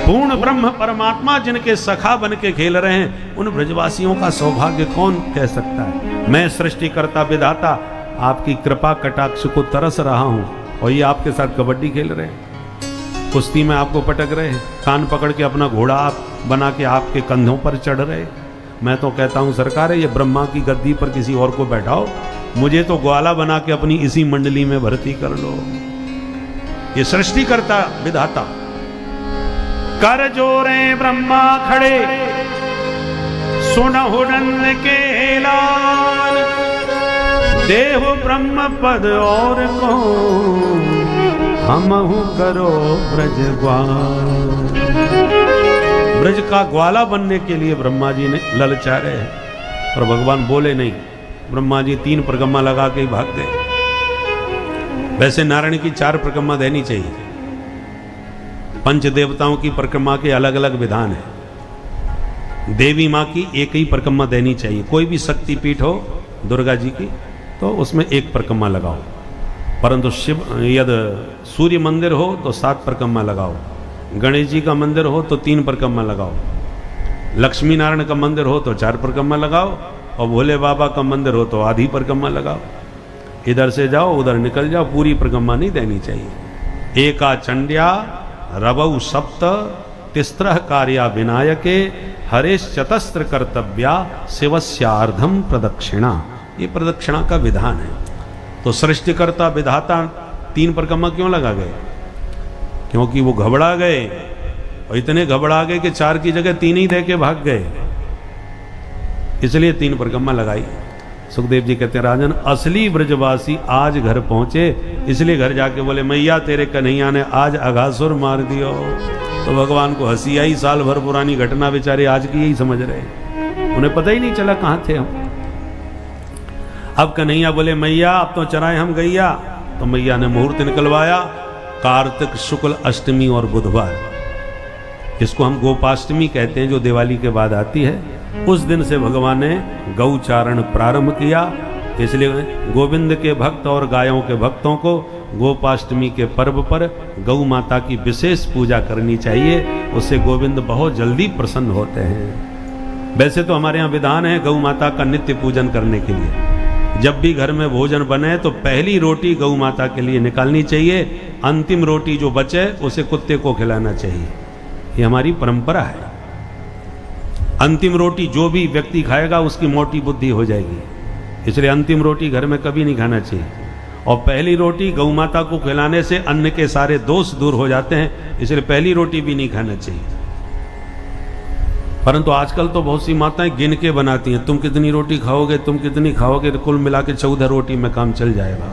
पूर्ण ब्रह्म परमात्मा जिनके सखा बन के खेल रहे हैं, उन ब्रजवासियों का सौभाग्य कौन कह सकता है। मैं सृष्टिकर्ता विधाता आपकी कृपा कटाक्ष को तरस रहा हूं और ये आपके साथ कबड्डी खेल रहे हैं, कुश्ती में आपको पटक रहे हैं, कान पकड़ के अपना घोड़ा आप बना के आपके कंधों पर चढ़ रहे। मैं तो कहता हूं सरकार है, ये ब्रह्मा की गद्दी पर किसी और को बैठाओ, मुझे तो ग्वाला बना के अपनी इसी मंडली में भर्ती कर लो। ये सृष्टिकर्ता विधाता। कर जोरे ब्रह्मा खड़े सुनहु नंद के लाल, देव ब्रह्म पद और को हमहु करो ब्रज ग्वाल। ब्रज का ग्वाला बनने के लिए ब्रह्मा जी ने ललचाए हैं, और भगवान बोले नहीं। ब्रह्मा जी 3 परिक्रमा लगा के भाग गए। वैसे नारायण की 4 परिक्रमा देनी चाहिए। पंच देवताओं की परिक्रमा के अलग अलग विधान है। देवी माँ की एक ही परिक्रमा देनी चाहिए। कोई भी शक्तिपीठ हो दुर्गा जी की तो उसमें 1 परिक्रमा लगाओ, परंतु शिव यदि सूर्य मंदिर हो तो 7 परिक्रमा लगाओ, गणेश जी का मंदिर हो तो 3 परिक्रमा लगाओ, लक्ष्मी नारायण का मंदिर हो तो 4 परिक्रमा लगाओ, और भोले बाबा का मंदिर हो तो आधी परिक्रमा लगाओ। इधर से जाओ उधर निकल जाओ, पूरी परिक्रमा नहीं देनी चाहिए। एका चंड्या रवौ सप्त तिस्त्रः कार्या विनायके हरेश चतस्त्र कर्तव्या शिवस्यार्धम प्रदक्षिणा। ये प्रदक्षिणा का विधान है। तो सृष्टिकर्ता विधाता 3 परिक्रमा क्यों लगा गए? क्योंकि वो घबरा गए, और इतने घबरा गए कि 4 की जगह 3 ही दे के भाग गए, इसलिए 3 परिक्रमा लगाई। सुखदेव जी कहते हैं राजन, असली ब्रजवासी आज घर पहुंचे, इसलिए घर जाके बोले मैया तेरे कन्हैया ने आज अघासुर मार दियो। तो भगवान को हंसी आई। साल भर पुरानी घटना बेचारे आज की यही समझ रहे, उन्हें पता ही नहीं चला कहां थे हम। अब कन्हैया बोले मैया अब तो चराए हम गैया। तो मैया ने मुहूर्त निकलवाया, कार्तिक शुक्ल अष्टमी और बुधवार, जिसको हम गोपाष्टमी कहते हैं, जो दिवाली के बाद आती है। उस दिन से भगवान ने गौचारण प्रारंभ किया। इसलिए गोविंद के भक्त और गायों के भक्तों को गोपाष्टमी के पर्व पर गौ माता की विशेष पूजा करनी चाहिए, उससे गोविंद बहुत जल्दी प्रसन्न होते हैं। वैसे तो हमारे यहाँ विधान है गौ माता का नित्य पूजन करने के लिए। जब भी घर में भोजन बने तो पहली रोटी गौ माता के लिए निकालनी चाहिए, अंतिम रोटी जो बचे उसे कुत्ते को खिलाना चाहिए। ये हमारी परंपरा है। अंतिम रोटी जो भी व्यक्ति खाएगा उसकी मोटी बुद्धि हो जाएगी, इसलिए अंतिम रोटी घर में कभी नहीं खाना चाहिए। और पहली रोटी गौ माता को खिलाने से अन्न के सारे दोष दूर हो जाते हैं, इसलिए पहली रोटी भी नहीं खाना चाहिए। परंतु आजकल तो बहुत सी माताएं गिन के बनाती हैं, तुम कितनी रोटी खाओगे, तुम कितनी खाओगे, तो कुल मिला के 14 रोटी में काम चल जाएगा,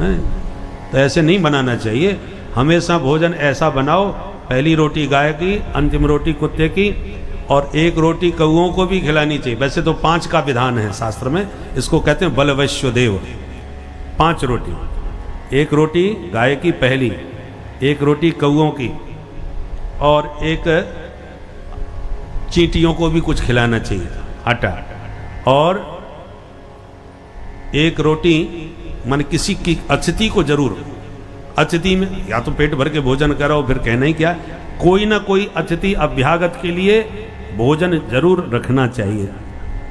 है? तो ऐसे नहीं बनाना चाहिए। हमेशा भोजन ऐसा बनाओ, पहली रोटी गाय की, अंतिम रोटी कुत्ते की, और एक रोटी कौओं को भी खिलानी चाहिए। वैसे तो 5 का विधान है शास्त्र में, इसको कहते हैं बलवैश्य देव। 5 रोटी, एक रोटी गाय की पहली, एक रोटी कौओं की, और एक चींटियों को भी कुछ खिलाना चाहिए आटा, और एक रोटी मान किसी की अतिथि को जरूर, अतिथि में या तो पेट भर के भोजन करो, फिर कहना ही क्या, कोई ना कोई अतिथि अभ्यागत के लिए भोजन जरूर रखना चाहिए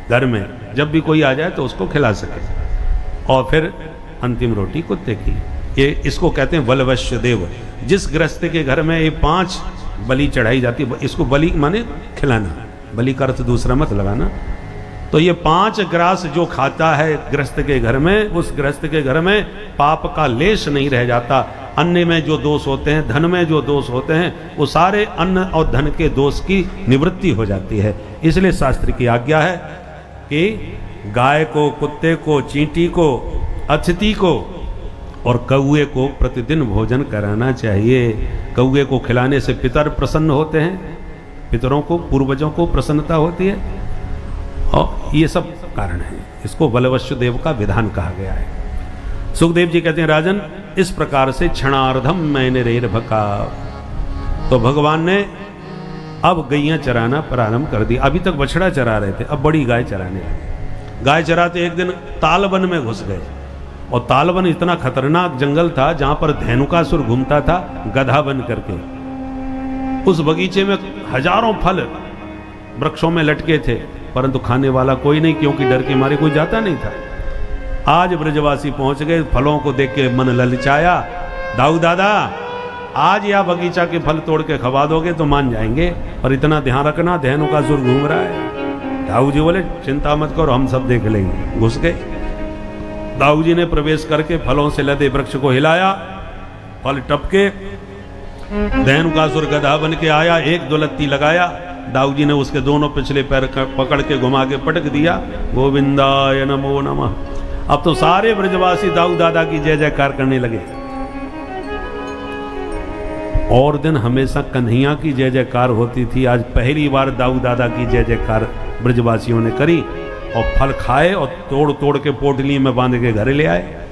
घर में, जब भी कोई आ जाए तो उसको खिला सके। और फिर अंतिम रोटी कुत्ते की। ये इसको कहते हैं बलवश्य देव। जिस गृहस्थ के घर में ये 5 बलि चढ़ाई जाती है, इसको बलि माने खिलाना, बलि का अर्थ दूसरा मत लगाना। तो ये 5 ग्रास जो खाता है गृहस्थ के घर में, उस गृहस्थ के घर में पाप का लेश नहीं रह जाता। अन्न में जो दोष होते हैं, धन में जो दोष होते हैं, वो सारे अन्न और धन के दोष की निवृत्ति हो जाती है। इसलिए शास्त्र की आज्ञा है कि गाय को, कुत्ते को, चींटी को, अतिथि को और कौए को प्रतिदिन भोजन कराना चाहिए। कौए को खिलाने से पितर प्रसन्न होते हैं, पितरों को, पूर्वजों को प्रसन्नता होती है, और ये सब कारण है। इसको बलवश्य देव का विधान कहा गया है। सुखदेव जी कहते हैं, राजन इस प्रकार से क्षणार्धम मैंने रेर भका। तो भगवान ने अब गैयां चराना प्रारंभ कर दी। अभी तक बछड़ा चरा रहे थे, अब बड़ी गाय चराने लगे। गाय चराते एक दिन तालवन में घुस गए, और तालवन इतना खतरनाक जंगल था जहां पर धेनुकासुर घूमता था गधा बन करके। उस बगीचे में हजारों फल वृक्षों में लटके थे, परंतु खाने वाला कोई नहीं, क्योंकि डर के मारे कोई जाता नहीं था। आज ब्रजवासी पहुंच गए, फलों को देख के मन ललचाया। दाऊ दादा, आज या बगीचा के फल तोड़ के खवा दोगे तो मान जाएंगे, पर इतना ध्यान रखना धेनुकासुर घूम रहा है। दाऊ जी बोले चिंता मत करो, हम सब देख लेंगे। घुस गए। दाऊ जी ने प्रवेश करके फलों से लदे वृक्ष को हिलाया, फल टपके, धेनुकासुर गधा बन के आया, एक दो लत्ती लगाया। दाऊ जी ने उसके दोनों पिछले पैर पकड़ के घुमा के पटक दिया। गोविंदाय नमो नमः। अब तो सारे ब्रजवासी दाऊ दादा की जय जयकार करने लगे। और दिन हमेशा कन्हैया की जय जयकार होती थी, आज पहली बार दाऊ दादा की जय जयकार ब्रजवासियों ने करी, और फल खाए और तोड़ तोड़ के पोटली में बांध के घर ले आए।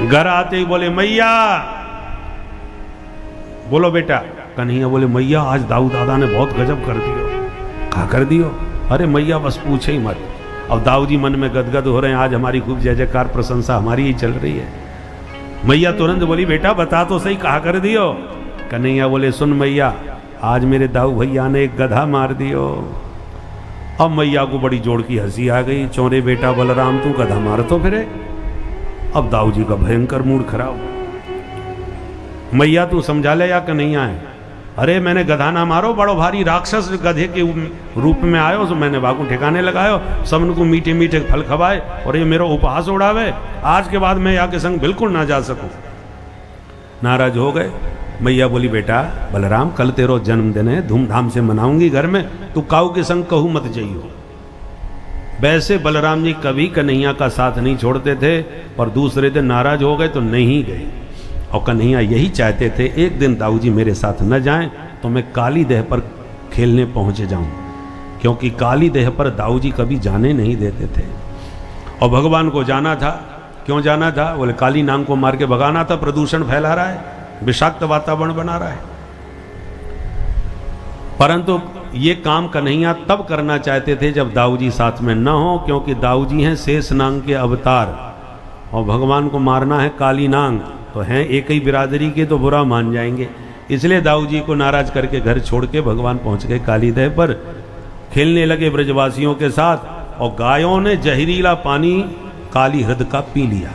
घर आते ही बोले मैया, बोलो बेटा। कन्हैया बोले मैया, आज दाऊ दादा ने बहुत गजब कर दियो। कहा कर दियो? अरे मैया बस पूछे ही मत। अब दाऊ जी मन में गदगद हो रहे हैं, आज हमारी खूब जय जयकार प्रशंसा हमारी ही चल रही है। मैया तुरंत बोली बेटा बता तो सही, कहा कर दियो? कन्हैया बोले सुन मैया, आज मेरे दाऊ भैया ने एक गधा मार दियो। अब मैया को बड़ी जोड़ की हंसी आ गई। चौरे बेटा बलराम, तू गधा मार तो फिरे। अब दाऊ जी का भयंकर मूड खराब। मैया तू समझा ले या कन्हैया है? अरे मैंने गधा ना मारो, बड़ो भारी राक्षस गधे के रूप में आयो, तो मैंने बाकू ठिकाने लगायो, सबन को मीठे मीठे फल खवाए, और ये मेरा उपहास उड़ावे। आज के बाद मैं या के संग बिल्कुल ना जा सकूं। नाराज हो गए। मैया बोली बेटा बलराम, कल तेरो जन्मदिन है, धूमधाम से मनाऊंगी घर में, तू काऊ के संग कहू मत जाइयो। वैसे बलराम जी कभी कन्हैया का साथ नहीं छोड़ते थे, पर दूसरे दिन नाराज हो गए तो नहीं गए। और कन्हैया यही चाहते थे एक दिन दाऊ जी मेरे साथ न जाएं तो मैं काली देह पर खेलने पहुंच जाऊं, क्योंकि काली देह पर दाऊ जी कभी जाने नहीं देते थे। और भगवान को जाना था। क्यों जाना था? बोले काली नांग को मार के भगाना था, प्रदूषण फैला रहा है, विषाक्त वातावरण बना रहा है। परंतु ये काम कन्हैया तब करना चाहते थे जब दाऊ जी साथ में न हो, क्योंकि दाऊ जी हैं शेषनाग के अवतार, और भगवान को मारना है काली नांग, तो हैं एक ही बिरादरी के तो बुरा मान जाएंगे। इसलिए दाऊ जी को नाराज करके घर छोड़ के भगवान पहुंच गए कालीदह पर, खेलने लगे ब्रजवासियों के साथ। और गायों ने जहरीला पानी काली हृद का पी लिया।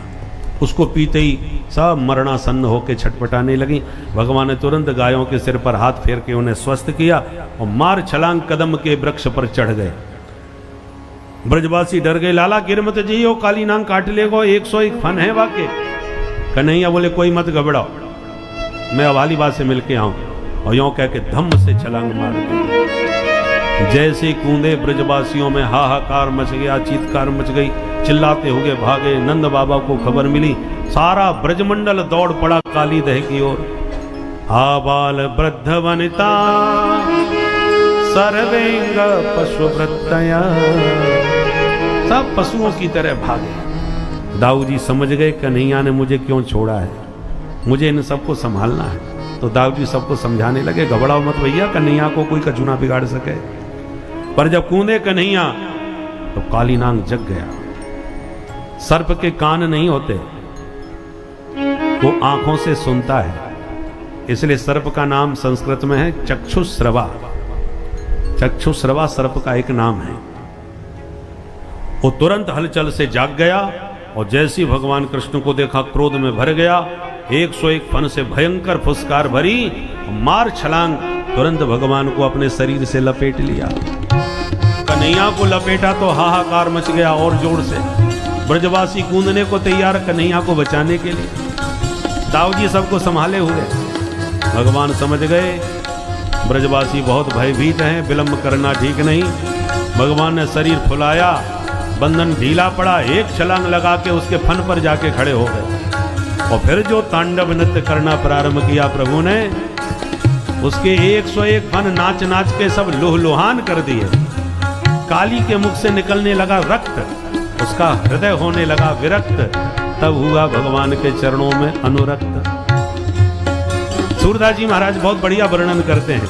उसको पीते ही सब मरणासन्न होकर छटपटाने लगी। भगवान ने तुरंत गायों के सिर पर हाथ फेर के उन्हें स्वस्थ किया और मार छलांग कदम के वृक्ष पर चढ़ गए। ब्रजवासी डर गए, लाला गिर मत जाइयो, काली नांग काट लेगो, 101 फन है वाके। कन्हैया बोले कोई मत घबराओ, मैं अवाली बात से मिलके आऊं। और यों कह के धम्म से छलांग मार दी। जैसे कूदे ब्रजवासियों में हाहाकार मच गया, चीत्कार मच गई, चिल्लाते हुए भागे। नंद बाबा को खबर मिली, सारा ब्रजमंडल दौड़ पड़ा कालीदह की ओर। आबाल वृद्ध वनिता सर्वेंग पशुव्रतया, सब पशुओं की तरह भागे। दाऊ जी समझ गए कन्हैया ने मुझे क्यों छोड़ा है, मुझे इन सबको संभालना है। तो दाऊ जी सबको समझाने लगे, घबराओ मत भैया, कन्हैया को कोई कछु ना बिगाड़ सके। पर जब कूदे कन्हैया तो काली नांग जग गया। सर्प के कान नहीं होते, वो आंखों से सुनता है, इसलिए सर्प का नाम संस्कृत में है चक्षुश्रवा। चक्षुश्रवा सर्प का एक नाम है। वो तुरंत हलचल से जाग गया और जैसे ही भगवान कृष्ण को देखा क्रोध में भर गया। 101 फन से भयंकर फुसकार भरी, मार छलांग तुरंत भगवान को अपने शरीर से लपेट लिया। कन्हैया को लपेटा तो हाहाकार मच गया और जोर से। ब्रजवासी कूदने को तैयार कन्हैया को बचाने के लिए। दाऊ जी सबको संभाले हुए। भगवान समझ गए ब्रजवासी बहुत भयभीत हैं, विलंब करना ठीक नहीं। भगवान ने शरीर फुलाया, बंधन ढीला पड़ा, एक छलांग लगा के उसके फन पर जाके खड़े हो गए। और फिर जो तांडव नृत्य करना प्रारंभ किया प्रभु ने, उसके 101 फन नाच नाच के सब लुहलुहान कर दिए। काली के मुख से निकलने लगा रक्त, उसका हृदय होने लगा विरक्त, तब हुआ भगवान के चरणों में अनुरक्त। सूरदास जी महाराज बहुत बढ़िया वर्णन करते हैं।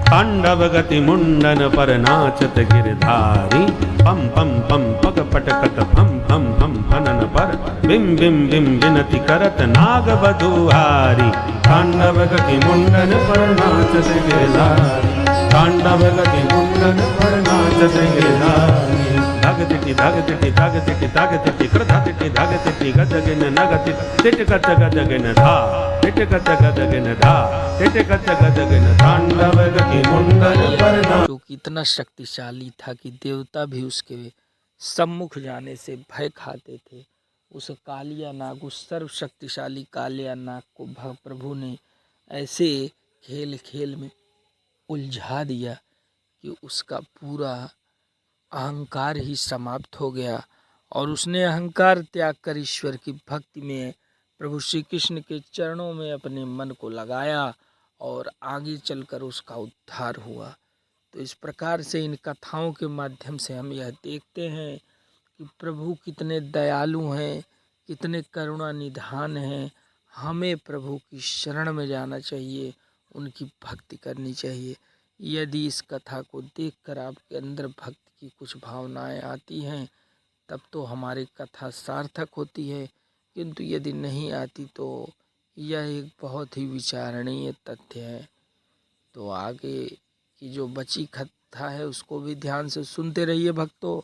तांडव गति मुंडन पर नाचत गिरधारी, पम पम पम पग पटकत भम भम भम फनन पर, बिम बिम बिम विनति करत नाग बधुहारी। तांडव गति मुंडन पर नाचत गिरधारी, तांडव गति मुंडन पर नाचत गिरधारी। धग तिटि धग तिटि धग तिटि धग तिटि कृधा तिटि धग तिटि गदगिन नगति तिटकत गदगिन धा, तिटकत गदगिन धा, तिटकत गदगिन। तांडव गति मुंडन पर नाचत। जो कि इतना शक्तिशाली था कि देवता भी उसके सम्मुख जाने से भय खाते थे। उस कालिया नाग, उस सर्व शक्तिशाली कालिया नाग को प्रभु ने ऐसे खेल खेल में उलझा दिया कि उसका पूरा अहंकार ही समाप्त हो गया। और उसने अहंकार त्याग कर ईश्वर की भक्ति में प्रभु श्री कृष्ण के चरणों में अपने मन को लगाया और आगे चलकर उसका उद्धार हुआ। तो इस प्रकार से इन कथाओं के माध्यम से हम यह देखते हैं कि प्रभु कितने दयालु हैं, कितने करुणा निधान हैं। हमें प्रभु की शरण में जाना चाहिए, उनकी भक्ति करनी चाहिए। यदि इस कथा को देखकर आपके अंदर भक्ति की कुछ भावनाएं आती हैं, तब तो हमारी कथा सार्थक होती है, किंतु यदि नहीं आती तो यह एक बहुत ही विचारणीय तथ्य है। तो आगे की जो बची कथा है उसको भी ध्यान से सुनते रहिए भक्तों,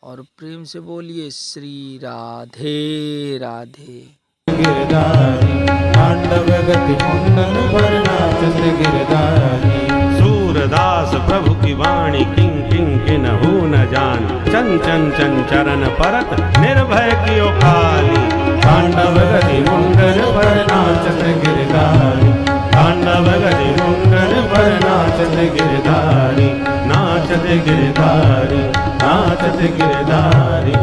और प्रेम से बोलिए श्री राधे राधे। गिरधारी तांडव गति मुंडन पर नाचत गिरधारी। सूरदास प्रभु की वाणी किंग किंग किन्हु न जान, चन चन चन चरण परत निर्भय कियो काली। तांडव गति मुंडन पर नाचत गिरधारी, तांडव गति मुंडन पर नाचत गिरधारी, नाचत गिरधारी, नाचत गिरधारी।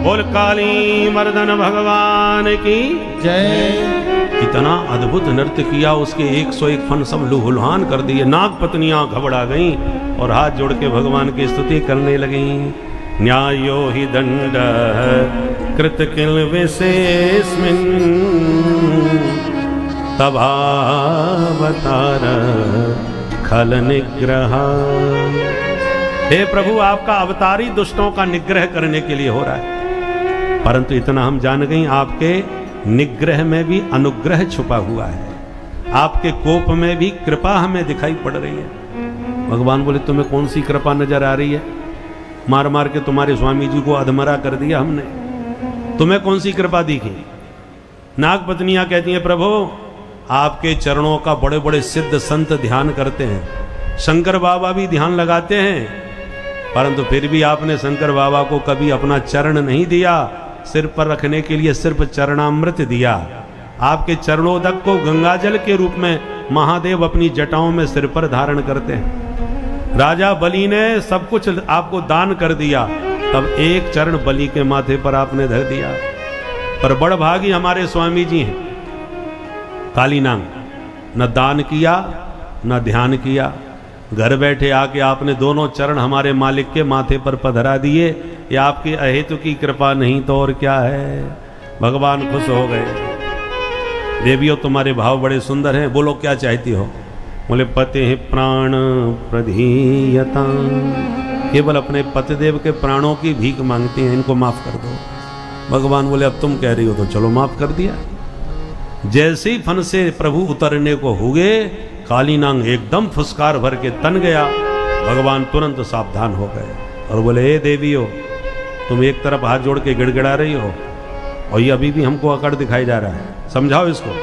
बोल काली मर्दन भगवान की जय। इतना अद्भुत नृत्य किया, उसके 101 फन सब लुहुलुहान कर दिए। नाग पत्नियां घबरा गईं और हाथ जोड़ के भगवान की स्तुति करने लगीं। न्यायो हि दंड कृत किल विशेषमिन्, तभावतार खल निग्रह। हे प्रभु, आपका अवतार ही दुष्टों का निग्रह करने के लिए हो रहा है। परंतु इतना हम जान गए, आपके निग्रह में भी अनुग्रह छुपा हुआ है, आपके कोप में भी कृपा हमें दिखाई पड़ रही है। भगवान बोले, तुम्हें कौन सी कृपा नजर आ रही है? मार मार के तुम्हारे स्वामी जी को अधमरा कर दिया हमने, तुम्हें कौन सी कृपा दिखी? नाग पत्नियां कहती हैं, प्रभु आपके चरणों का बड़े बड़े सिद्ध संत ध्यान करते हैं, शंकर बाबा भी ध्यान लगाते हैं, परंतु फिर भी आपने शंकर बाबा को कभी अपना चरण नहीं दिया, सिर पर रखने के लिए सिर्फ चरणामृत दिया। आपके चरणोदक को गंगाजल के रूप में महादेव अपनी जटाओं में सिर पर धारण करते हैं। राजा बलि ने सब कुछ आपको दान कर दिया, तब एक चरण बलि के माथे पर आपने धर दिया। पर बड़ भागी हमारे स्वामी जी हैं, कालीनाग, न दान किया न ध्यान किया, घर बैठे आके आपने दोनों चरण हमारे मालिक के माथे पर पधरा दिए। ये आपकी अहेतु की कृपा नहीं तो और क्या है। भगवान खुश हो गए। देवियों, तुम्हारे भाव बड़े सुंदर हैं, बोलो क्या चाहती हो? बोले, पते प्राण प्रधीयता, केवल अपने पतिदेव के प्राणों की भीख मांगती हैं, इनको माफ कर दो। भगवान बोले, अब तुम कह रही हो तो चलो माफ कर दिया। जैसे ही फन से प्रभु उतरने को हुए, कालीनाग एकदम फुसकार भर के तन गया। भगवान तुरंत सावधान हो गए और बोले, हे देवियों, तुम एक तरफ हाथ जोड़ के गिड़गिड़ा रही हो और ये अभी भी हमको अकड़ दिखाई जा रहा है, समझाओ इसको।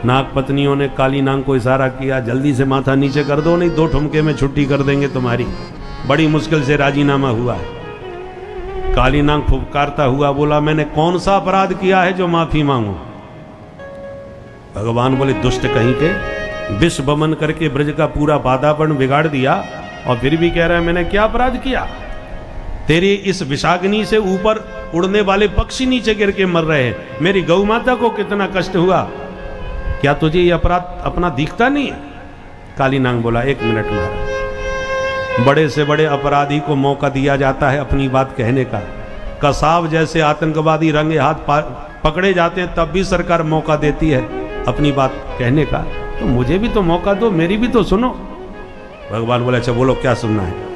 नाग पत्नियों ने कालीनाग को इशारा किया, जल्दी से माथा नीचे कर दो, नहीं 2 ठुमके में छुट्टी कर देंगे तुम्हारी। बड़ी मुश्किल से राजीनामा हुआ है। कालीनाग फुफकारता हुआ बोला, मैंने कौन सा अपराध किया है जो माफी मांगू? भगवान बोले, दुष्ट कहीं के, विष बमन करके ब्रज का पूरा वातावरण बिगाड़ दिया और फिर भी कह रहा है मैंने क्या अपराध किया? तेरी इस विषाग्नि से ऊपर उड़ने वाले पक्षी नीचे गिर के मर रहे हैं, मेरी गौ माता को कितना कष्ट हुआ, क्या तुझे ये अपराध अपना दिखता नहीं है? कालीनाग बोला, 1 मिनट महाराज, बड़े से बड़े अपराधी को मौका दिया जाता है अपनी बात कहने का। कसाब जैसे आतंकवादी रंगे हाथ पकड़े जाते हैं, तब भी सरकार मौका देती है अपनी बात कहने का, तो मुझे भी तो मौका दो, मेरी भी तो सुनो। भगवान बोले, अच्छा बोलो क्या सुनना है?